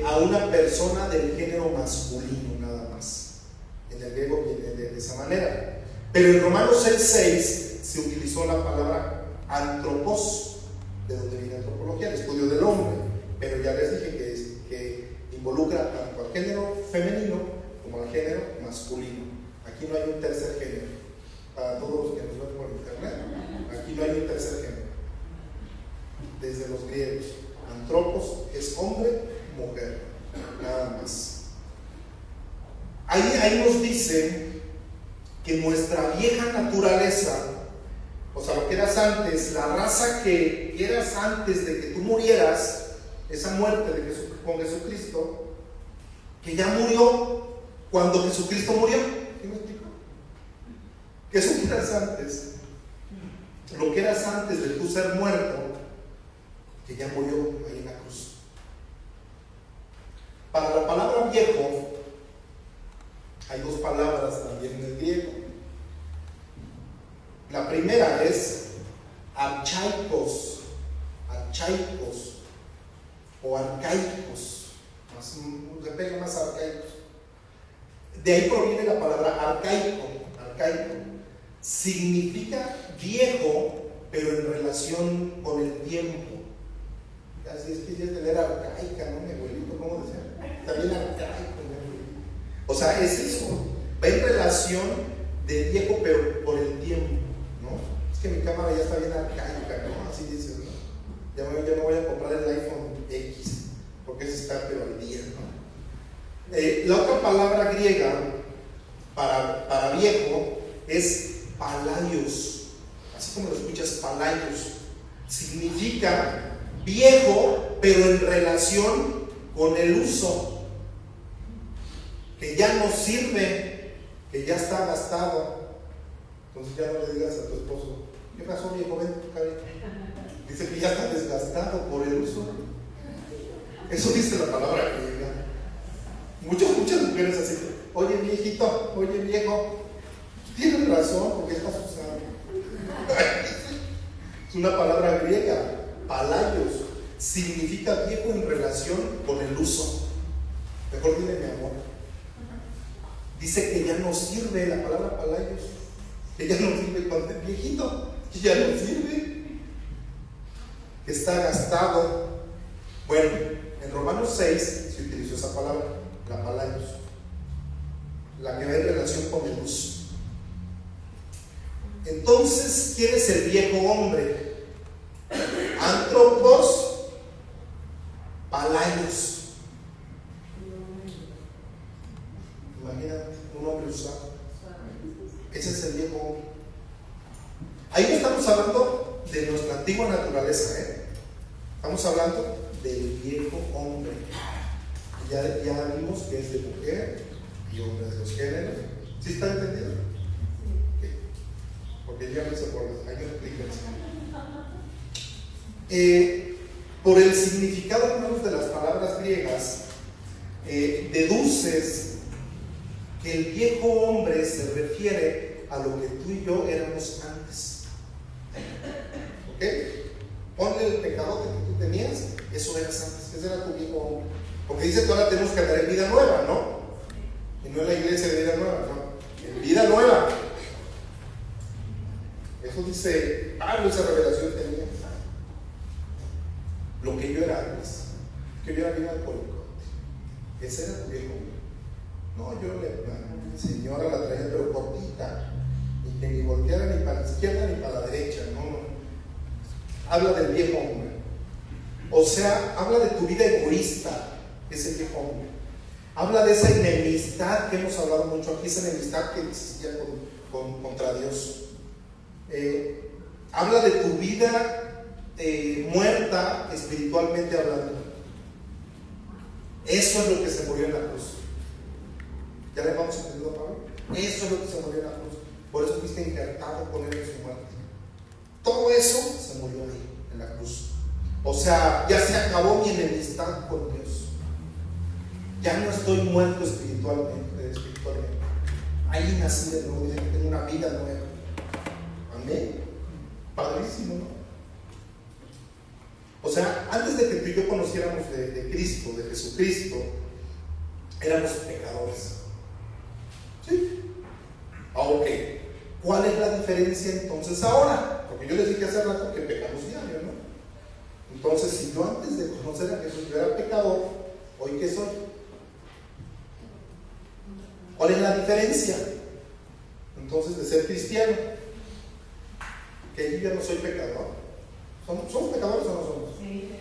a una persona del género masculino nada más. En el griego viene de esa manera. Pero en Romanos 6:6 se utilizó la palabra antropos, de donde viene antropología, el estudio del hombre. Pero ya les dije que involucra tanto al género femenino como al género masculino. Aquí no hay un tercer género. Para todos los que nos ven por internet, aquí no hay un tercer género. Desde los griegos, antropos es hombre, mujer, nada más. Ahí nos dice que nuestra vieja naturaleza, o sea, lo que eras antes, la raza que eras antes de que tú murieras, esa muerte con Jesucristo, que ya murió cuando Jesucristo murió. ¿Sí me explico? Que eso que eras antes, lo que eras antes de tu ser muerto, que ya murió ahí en la cruz. Para la palabra viejo, hay dos palabras también en el griego. La primera es archaicos o arcaicos, le pega más arcaicos. De ahí proviene la palabra arcaico. Significa viejo, pero en relación con el tiempo. Así es que ya es de leer arcaica, ¿no? Mi abuelito, ¿cómo decía? También arcaico, mi abuelito. O sea, es eso. Va en relación de viejo, pero por el tiempo, ¿no? Es que mi cámara ya está bien arcaica, ¿no? Así dice, ¿no? Ya me voy a comprar el iPhone X, porque ese está pero al día, ¿no? La otra palabra griega para viejo es palaios. Así como lo escuchas, palaios. Significa viejo, pero en relación con el uso, que ya no sirve, que ya está gastado. Entonces ya no le digas a tu esposo, ¿qué pasó, viejo? Ven, Javi. Dice que ya está desgastado por el uso. Eso dice la palabra griega. Muchas mujeres así, oye viejito, oye viejo, tienes razón, porque estás usando. Es una palabra griega. Palaios significa viejo en relación con el uso. Mejor dile mi amor. Dice que ya no sirve la palabra palaios, que ya no sirve cuando es viejito, que ya no sirve, que está gastado. Bueno, en Romanos 6 se utilizó esa palabra, la palaios, la que va en relación con el uso. Entonces, ¿quién es el viejo hombre? Antropos, palaios. Imagínate, un hombre usado. Ese es el viejo hombre. Ahí no estamos hablando de nuestra antigua naturaleza, Estamos hablando del viejo hombre. Ya vimos que es de mujer y hombre de los géneros. ¿Sí está entendido? Okay. Porque ya no se acuerda, hay que explicarse. Por el significado, hermanos, de las palabras griegas, deduces que el viejo hombre se refiere a lo que tú y yo éramos antes. ¿Ok? Ponle el pecado que tú tenías, eso eras antes, ese era tu viejo hombre. Porque dice que ahora tenemos que andar en vida nueva, ¿no? Y no en la iglesia de vida nueva, no, en vida nueva. Eso dice Pablo, esa revelación tenía. Lo que yo era antes, que yo era bien alcohólico. Ese era tu viejo. No, yo la señora la traía pero cortita, y que ni volteara ni para la izquierda ni para la derecha. No. Habla del viejo hombre. O sea, habla de tu vida egoísta, ese viejo hombre. Habla de esa enemistad que hemos hablado mucho aquí, esa enemistad que existía contra Dios. Habla de tu vida muerta espiritualmente hablando. Eso es lo que se murió en la cruz. ¿Ya le vamos entendiendo, Pablo? Eso es lo que se murió en la cruz. Por eso fuiste injertado con él en su muerte. Todo eso se murió ahí, en la cruz. O sea, ya se acabó mi enemistad con Dios. Ya no estoy muerto espiritualmente. Ahí nací de nuevo, dice que tengo una vida nueva. Amén. Padrísimo, ¿no? O sea, antes de que tú y yo conociéramos de Cristo, de Jesucristo, éramos pecadores. ¿Sí? Ok. ¿Cuál es la diferencia entonces ahora? Porque yo les dije hace rato que pecamos diario, ¿no? Entonces, si yo antes de conocer a Jesús yo era pecador, ¿hoy qué soy? ¿Cuál es la diferencia entonces de ser cristiano? Que yo ya no soy pecador. ¿Somos pecadores o no somos? Sí.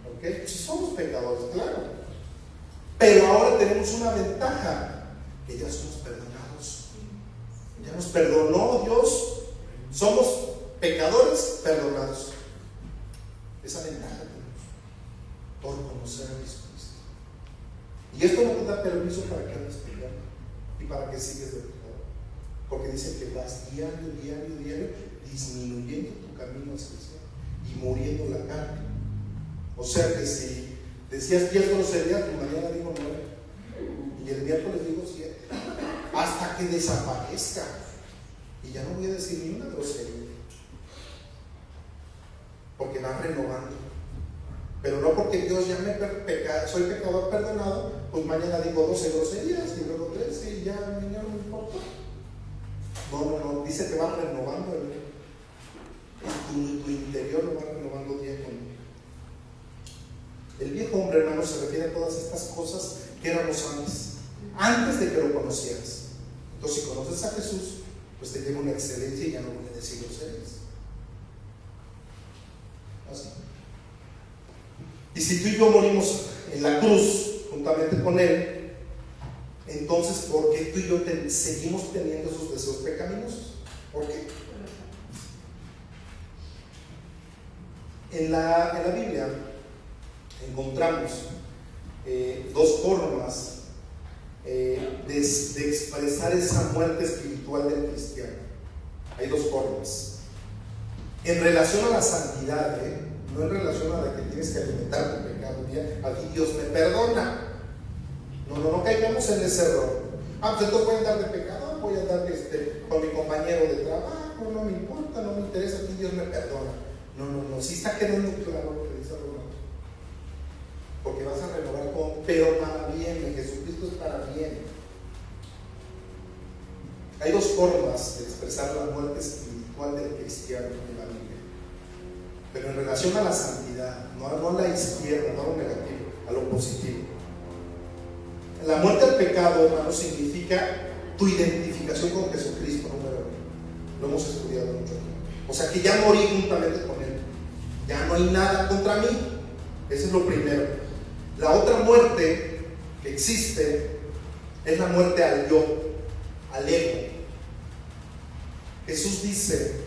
¿Ok? Sí somos pecadores, claro. Pero ahora tenemos una ventaja, que ya somos perdonados. Ya nos perdonó Dios. Somos pecadores perdonados. Esa ventaja tenemos por conocer a Jesucristo. Y esto no te da permiso para que andes pecando y para que sigues de pecado. Porque dice que vas diario disminuyendo tu camino hacia el cielo y muriendo la carne. O sea que si decías 10 groserías, tu mañana digo 9 y el miércoles digo 7 hasta que desaparezca y ya no voy a decir ni una grosería, porque van renovando. Pero no porque Dios ya soy pecador perdonado, pues mañana digo 12 groserías y luego 13 y ya no me importa. No, dice que va renovando tu interior, lo va renovando día con día. El viejo hombre, hermano, se refiere a todas estas cosas que éramos antes de que lo conocieras. Entonces, si conoces a Jesús, pues te lleva una excelencia y ya no voy a decir groserías. Así. Y si tú y yo morimos en la cruz juntamente con Él, entonces ¿por qué tú y yo seguimos teniendo esos deseos pecaminosos? ¿Por qué? En la Biblia encontramos dos formas de expresar esa muerte espiritual del cristiano. Hay dos formas. En relación a la santidad, no en relación a la que tienes que alimentar tu pecado. Aquí Dios me perdona. No caigamos en ese error. Pues entonces voy a andar de pecador, voy a andar con mi compañero de trabajo, no me importa, no me interesa, aquí Dios me perdona. No, sí está quedando claro lo que dice Romano. Porque vas a renovar todo, pero para bien, en Jesucristo es para bien. Hay dos formas de expresar la muerte espiritual del cristiano en la Biblia. Pero en relación a la santidad, no a la izquierda, no a lo negativo, a lo positivo. La muerte al pecado, hermano, significa tu identificación con Jesucristo, número uno. Lo hemos estudiado mucho aquí. O sea que ya morí juntamente con Él. Ya no hay nada contra mí. Eso es lo primero. La otra muerte que existe es la muerte al yo, al ego. Jesús dice: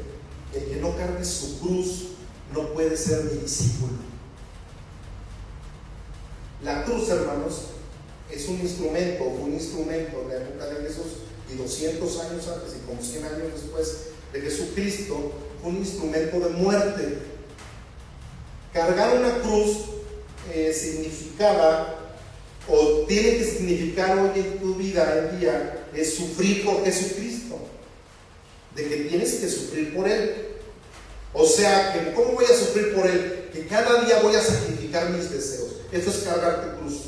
el que no cargue su cruz no puede ser mi discípulo. La cruz, hermanos, es un instrumento en la época de Jesús, y 200 años antes y como 100 años después de Jesucristo, fue un instrumento de muerte. Cargar una cruz significaba, o tiene que significar hoy en tu vida en día, es sufrir por Jesucristo, de que tienes que sufrir por Él. O sea, que ¿cómo voy a sufrir por Él? Que cada día voy a sacrificar mis deseos. Eso es cargar tu cruz.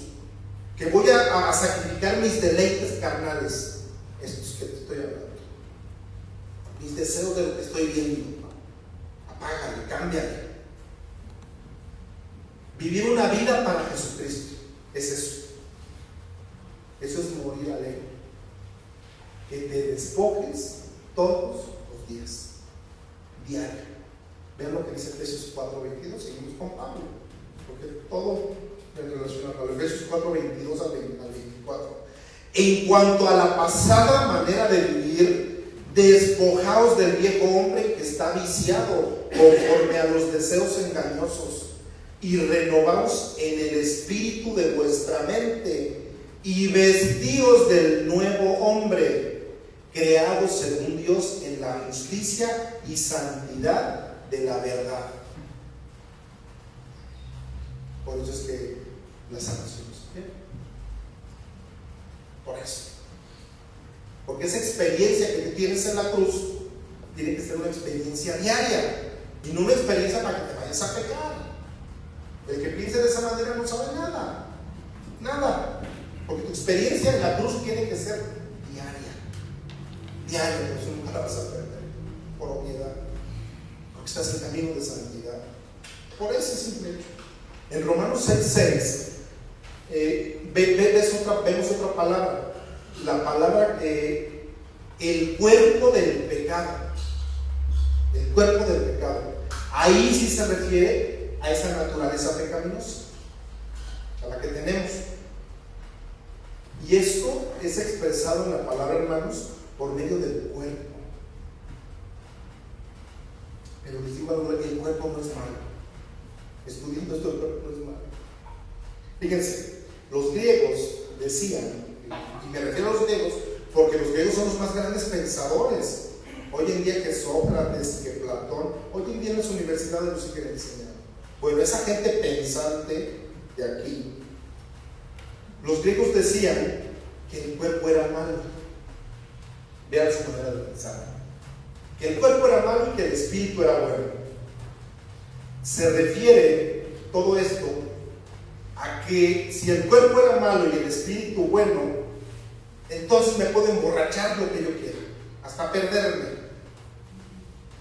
Que voy a sacrificar mis deleites carnales. Esto es que te estoy hablando. mis deseos de lo que estoy viendo. Apágale, cámbiale. Vivir una vida para Jesucristo es eso. Eso es morir al ego. Que te despojes todos los días, diario. Vean lo que dice Efesios 4:22. Seguimos con Pablo, porque todo en relación a Pablo. Efesios 4:22 al 24. En cuanto a la pasada manera de vivir, despojaos del viejo hombre que está viciado conforme a los deseos engañosos, y renovaos en el espíritu de vuestra mente, y vestíos del nuevo hombre, creado según Dios en la justicia y santidad de la verdad. Por eso es que la salvación es bien. Por eso. Porque esa experiencia que tú tienes en la cruz tiene que ser una experiencia diaria y no una experiencia para que te vayas a pecar. El que piense de esa manera no sabe nada. Nada. Porque tu experiencia en la cruz tiene que ser diaria. Diaria, por eso nunca la vas a perder. Por obviedad. Porque estás en camino de santidad. Por ese simple hecho. En Romanos 6:6 vemos otra palabra. La palabra el cuerpo del pecado. El cuerpo del pecado. Ahí sí se refiere a esa naturaleza pecaminosa, a la que tenemos. Y esto es expresado en la palabra, hermanos, por medio del cuerpo. Pero les digo algo, el cuerpo no es malo. Estudiando esto, el cuerpo no es malo. Fíjense, los griegos decían, y me refiero a los griegos porque los griegos son los más grandes pensadores hoy en día que Sócrates, que Platón. Hoy en día en las universidades no se quieren enseñar. Bueno, esa gente pensante de aquí, los griegos decían que el cuerpo era malo. Vean su manera de pensar. Que el cuerpo era malo y que el espíritu era bueno. Se refiere todo esto a que si el cuerpo era malo y el espíritu bueno, entonces me puedo emborrachar lo que yo quiera, hasta perderme.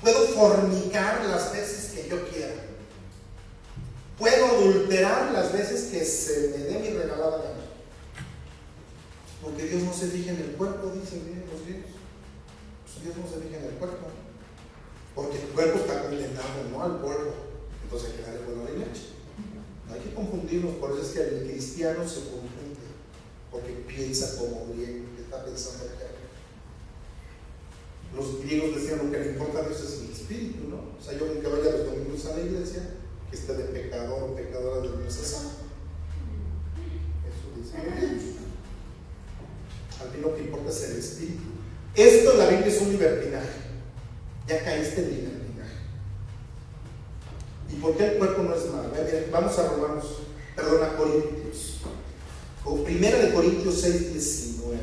Puedo fornicar las veces que yo quiera. Puedo adulterar las veces que se me dé mi regalada gana. Porque Dios no se fija en el cuerpo, dicen los griegos. Pues Dios no se fija en el cuerpo. Porque el cuerpo está condenado, no al cuerpo. Entonces hay que darle vuelo a la leche. No hay que confundirnos, por eso es que el cristiano se confunde. Porque piensa como griego, que está pensando acá. Los griegos decían: lo que le importa a Dios es mi espíritu, ¿no? O sea, yo aunque vaya los domingos a la iglesia, que esté de pecador o pecadora de Dios es santo. Eso dicen los griegos. Al fin lo que importa es el espíritu. Esto en la Biblia es un libertinaje. Ya caíste en libertinaje. ¿Y por qué el cuerpo no es malo? Vamos a Corintios. Primera de Corintios 6:19.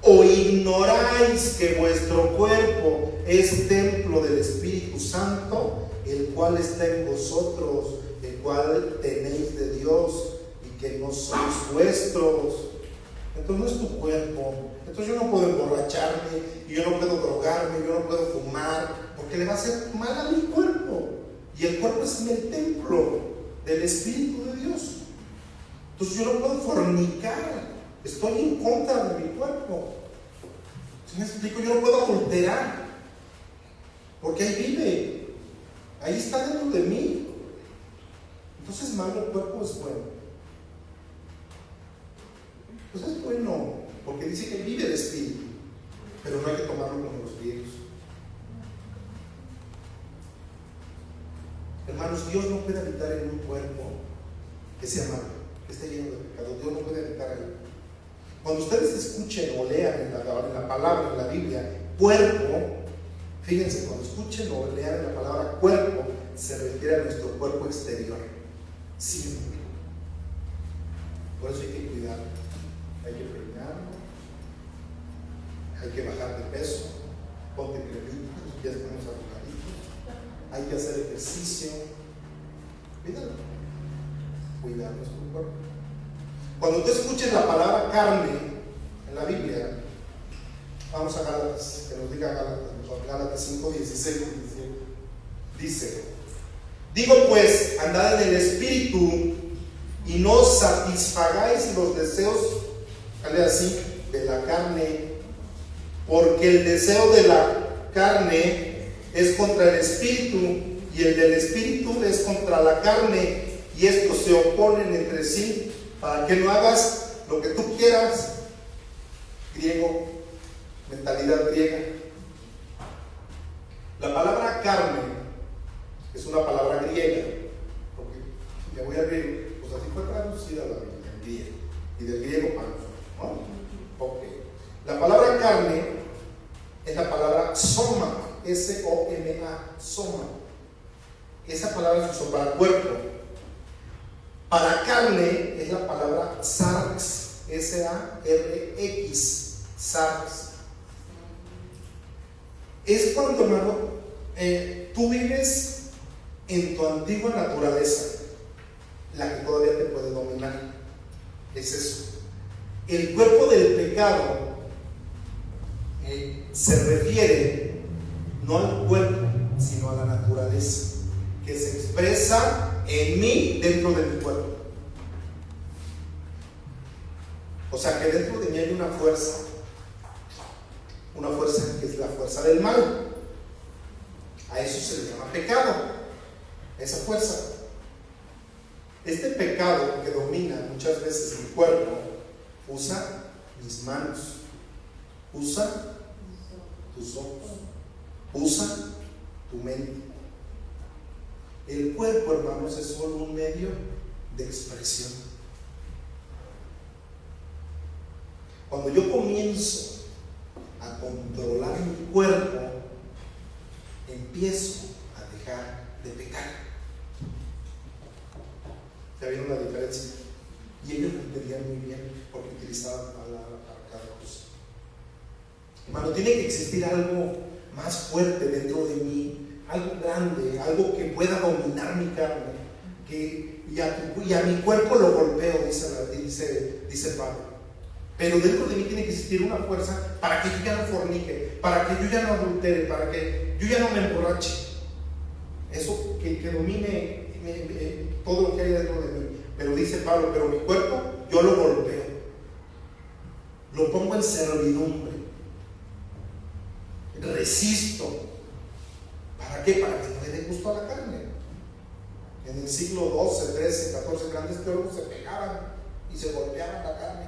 ¿O ignoráis que vuestro cuerpo es templo del Espíritu Santo, el cual está en vosotros, el cual tenéis de Dios, y que no sois vuestros? Entonces no es tu cuerpo. Entonces yo no puedo emborracharme, y yo no puedo drogarme, yo no puedo fumar, porque le va a hacer mal a mi cuerpo. Y el cuerpo es el templo del Espíritu de Dios. Entonces yo no puedo fornicar. Estoy en contra de mi cuerpo. ¿Sí me explico? Yo no puedo adulterar, porque ahí vive, ahí está dentro de mí. Entonces, malo, el cuerpo es bueno. Pues es bueno, porque dice que vive el espíritu, pero no hay que tomarlo como los griegos. Hermanos, Dios no puede habitar en un cuerpo que sea malo, que esté lleno de pecado. Dios no puede habitar ahí. Cuando ustedes escuchen o lean en la palabra, en la Biblia, cuerpo, fíjense, cuando escuchen o lean la palabra cuerpo, se refiere a nuestro cuerpo exterior. Siempre. Por eso hay que cuidarlo. Hay que peinarlo. Hay que bajar de peso. Ponte cremitas, ya estamos arrugaditos. Hay que hacer ejercicio. Cuídalo. Cuidar nuestro cuerpo. Cuando tú escuches la palabra carne en la Biblia, Vamos a Gálatas, que nos diga Gálatas 5, 16 y 17. Dice: digo pues, andad en el Espíritu y no satisfagáis los deseos, dale así, de la carne, porque el deseo de la carne es contra el Espíritu y el del Espíritu es contra la carne, y estos se oponen entre sí para que no hagas lo que tú quieras. Griego, mentalidad griega. La palabra carne es una palabra griega, porque me voy a griego, pues así fue traducida la Biblia en griego, y del griego para nosotros, ¿no? Ok. La palabra carne es la palabra soma, S-O-M-A, soma. Esa palabra se usa para cuerpo. Para carne es la palabra sarx, S-A-R-X, sarx. Es cuando, hermano, tú vives en tu antigua naturaleza, la que todavía te puede dominar. Es eso. El cuerpo del pecado se refiere no al cuerpo, sino a la naturaleza que se expresa en mí, dentro de mi cuerpo. O sea que dentro de mí hay una fuerza que es la fuerza del mal. A eso se le llama pecado, esa fuerza. Este pecado que domina muchas veces mi cuerpo usa mis manos, usa tus ojos, usa tu mente. El cuerpo, hermanos, es solo un medio de expresión. Cuando yo comienzo a controlar mi cuerpo, empiezo a dejar de pecar. ¿Ya vieron la diferencia? Y ellos lo entendían muy bien porque utilizaban la palabra para cada cosa. Hermano, tiene que existir algo más fuerte dentro de mí, algo grande, algo que pueda dominar mi carne, y a mi cuerpo lo golpeo, dice Pablo. Pero dentro de mí tiene que existir una fuerza para que yo ya no fornique, para que yo ya no adultere, para que yo ya no me emborrache. Eso que domine todo lo que hay dentro de mí. Pero dice Pablo, pero mi cuerpo yo lo golpeo, lo pongo en servidumbre, resisto. ¿Para qué? Para que no le dé gusto a la carne. En el siglo XII, XIII, XIV, grandes teólogos se pegaban y se golpeaban la carne.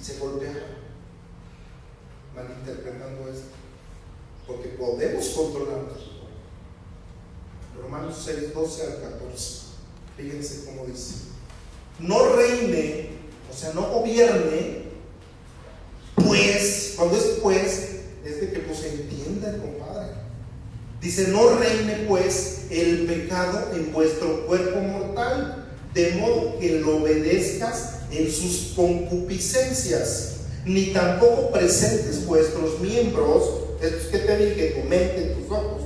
Y se golpeaban, malinterpretando esto. Porque podemos controlarnos. Romanos 6, 12 al 14. Fíjense cómo dice: no reine, o sea, no gobierne, pues, cuando es pues, es de que pues se entienda el compadre. Dice: no reine pues el pecado en vuestro cuerpo mortal, de modo que lo obedezcas en sus concupiscencias, ni tampoco presentes vuestros miembros, estos que te dije, tu mente, tus ojos,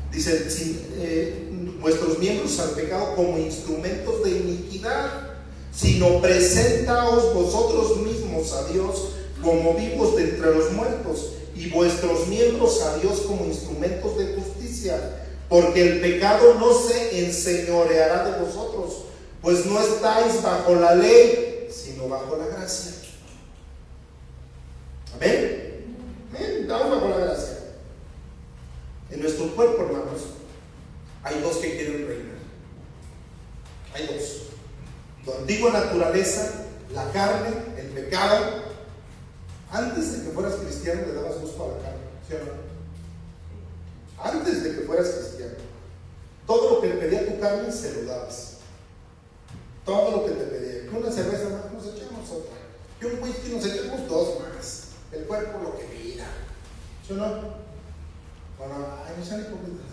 dice, vuestros miembros al pecado como instrumentos de iniquidad, sino presentaos vosotros mismos a Dios como vivos de entre los muertos, y vuestros miembros a Dios como instrumentos de justicia, porque el pecado no se enseñoreará de vosotros, pues no estáis bajo la ley, sino bajo la gracia. ¿Amén? ¿Amén? Estamos bajo la gracia. En nuestro cuerpo, hermanos, hay dos que quieren reinar. Hay dos: tu antigua naturaleza, la carne, el pecado. Antes de que fueras cristiano le dabas gusto a la carne, ¿sí o no? Antes de que fueras cristiano, todo lo que pedía tu carne se lo dabas. Todo lo que te pedía. Que una cerveza más, nos echamos otra. Que un whisky, nos echamos dos más. El cuerpo lo que pida, ¿sí o no? Bueno, ay, no sean hipócritas.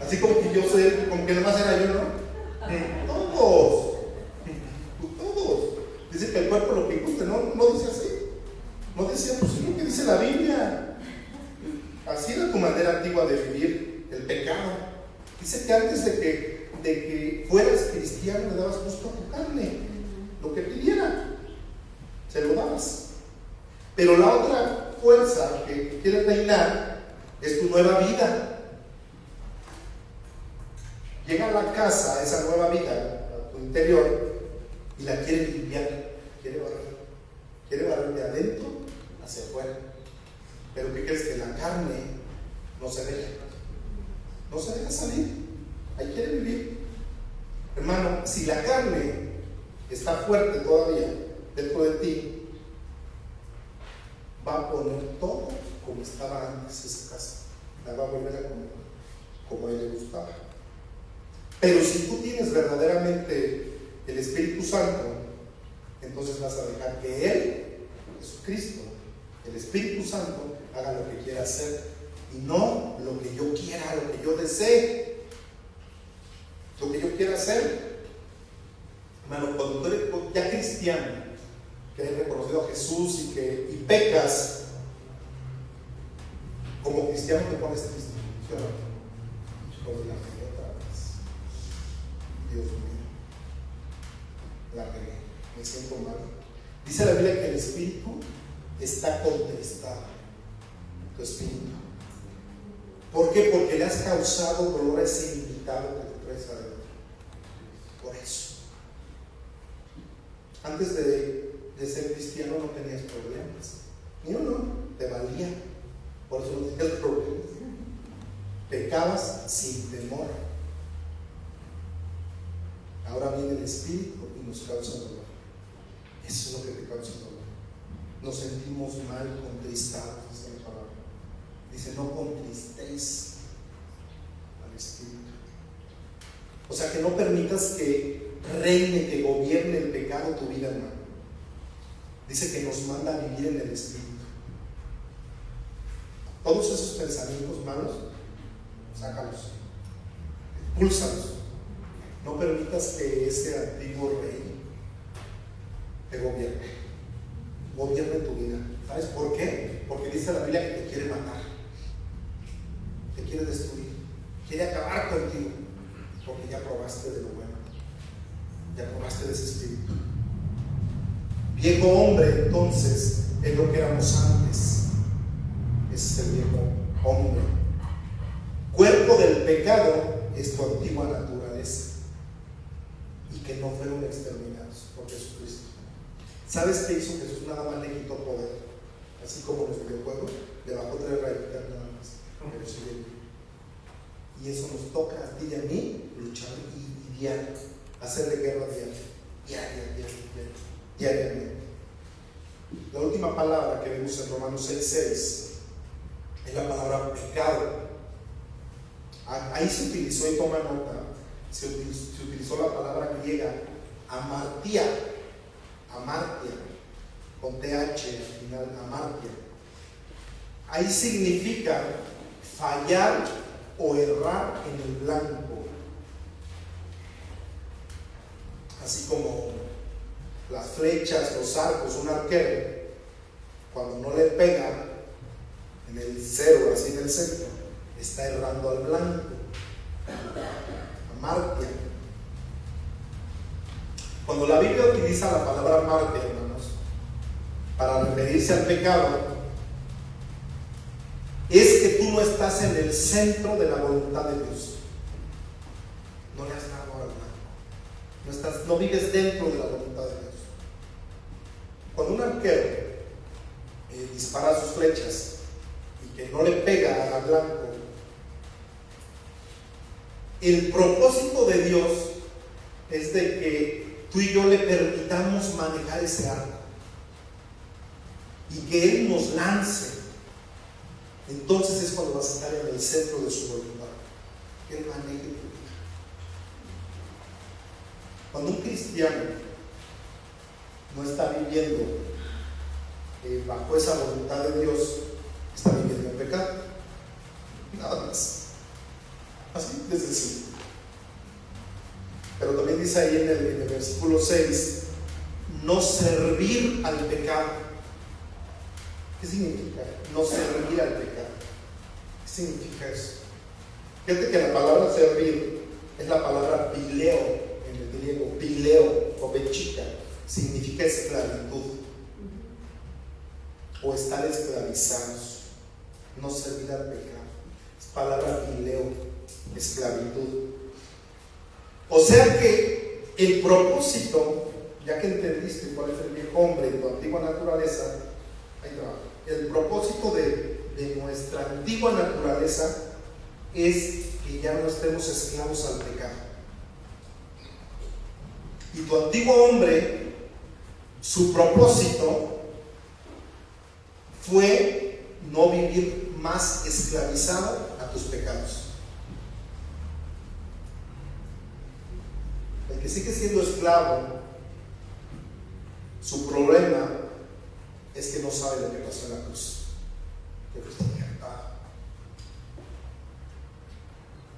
Así como que yo soy, como que nomás era yo, ¿no? Todos. Dice que el cuerpo lo que guste, no dice así. No decía, pues es lo que dice la Biblia. Así era tu manera antigua de vivir el pecado. Dice que antes de que fueras cristiano le dabas gusto a tu carne, lo que pidiera, se lo dabas. Pero la otra fuerza que quiere reinar es tu nueva vida. Llega a la casa esa nueva vida, a tu interior, y la quiere limpiar, quiere barrer de adentro hacia afuera. Pero ¿qué crees? Que la carne no se deja salir, ahí quiere vivir. Hermano, si la carne está fuerte todavía dentro de ti, va a poner todo como estaba antes esa casa, la va a volver a comer como a él le gustaba. Pero si tú tienes verdaderamente el Espíritu Santo, entonces vas a dejar que Él, Jesucristo, el Espíritu Santo, haga lo que quiera hacer y no lo que yo quiera, lo que yo desee, lo que yo quiera hacer. Hermano, cuando tú eres ya cristiano, que has reconocido a Jesús y pecas, como cristiano te pones triste, ¿sí o no? Por la fe otra vez. Dios mío, la regué, me siento mal. Dice la Biblia que el espíritu está contristado, tu espíritu. ¿Por qué? Porque le has causado dolor a ese invitado que te traes adentro. Por eso. Antes de ser cristiano no tenías problemas, ni uno, te valía, por eso no tenías problemas. Pecabas sin temor. Ahora viene el Espíritu y nos causa dolor. Eso es lo que te causa dolor. Nos sentimos mal, contristados, dice la palabra. Dice, no contristéis al Espíritu. O sea, que no permitas que reine, que gobierne el pecado tu vida, hermano. Dice que nos manda a vivir en el Espíritu. Todos esos pensamientos malos, sácalos, expúlsalos. No permitas que ese antiguo rey te gobierne tu vida. ¿Sabes por qué? Porque dice la Biblia que te quiere matar, te quiere destruir, quiere acabar contigo, porque ya probaste de lo bueno, ya probaste de ese espíritu. Viejo hombre, entonces, es lo que éramos antes. Ese es el viejo hombre. Cuerpo del pecado es tu antigua naturaleza, y que no fueron exterminados por Jesucristo. ¿Sabes qué hizo Jesús? Nada más le quitó poder, así como los videojuegos, le bajó 3 rayitas nada más, pero sigue. Y eso nos toca a ti y a mí luchar y diario, hacerle guerra diariamente. La última palabra que vemos en Romanos 6:6 es la palabra pecado. Ahí se utilizó, y toma nota, se utilizó la palabra griega amartia, con TH al final, amartia. Ahí significa fallar o errar en el blanco, así como las flechas, los arcos. Un arquero, cuando no le pega en el cero, así en el centro, está errando al blanco. Amartia. Cuando la Biblia utiliza la palabra amartia, hermanos, para referirse al pecado, es que tú no estás en el centro de la voluntad de Dios. No le has dado al blanco. No vives dentro de la voluntad de Dios. Cuando un arquero dispara sus flechas y que no le pega al blanco, el propósito de Dios es de que tú y yo le permitamos manejar ese arco y que Él nos lance. Entonces es cuando vas a estar en el centro de su voluntad. Que Él maneje tu vida. Cuando un cristiano no está viviendo bajo esa voluntad de Dios, está viviendo en pecado. Nada más. Así de sencillo. Pero también dice ahí en el versículo 6, no servir al pecado. ¿Qué significa? No servir al pecado. ¿Qué significa eso? Fíjate que la palabra servir es la palabra pileo en el griego. Pileo o bechita significa esclavitud. o estar esclavizados, no servir al pecado. Es palabra fileo, esclavitud. O sea que el propósito, ya que entendiste cuál es el viejo hombre y tu antigua naturaleza, ahí va. El propósito de nuestra antigua naturaleza es que ya no estemos esclavos al pecado. Y tu antiguo hombre, su propósito fue no vivir más esclavizado a tus pecados. El que sigue siendo esclavo, su problema es que no sabe lo que pasó en la cruz.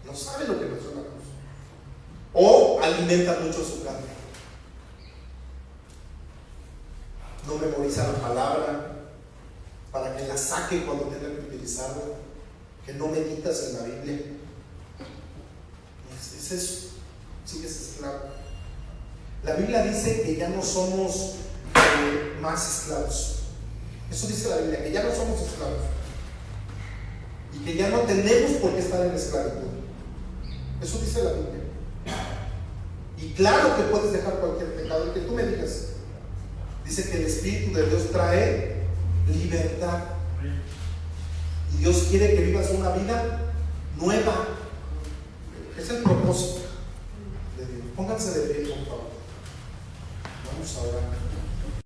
No sabe lo que pasó en la cruz. O alimenta mucho su carne. No memoriza la palabra para que la saque cuando tenga que utilizarla. Que no meditas en la Biblia. Es eso. Sigues esclavo. La Biblia dice que ya no somos más esclavos. Eso dice la Biblia, que ya no somos esclavos. Y que ya no tenemos por qué estar en esclavitud. Eso dice la Biblia. Y claro que puedes dejar cualquier pecado, el que tú me digas. Dice que el Espíritu de Dios trae libertad. Y Dios quiere que vivas una vida nueva. Es el propósito de Dios. Pónganse de pie, por favor. Vamos a orar.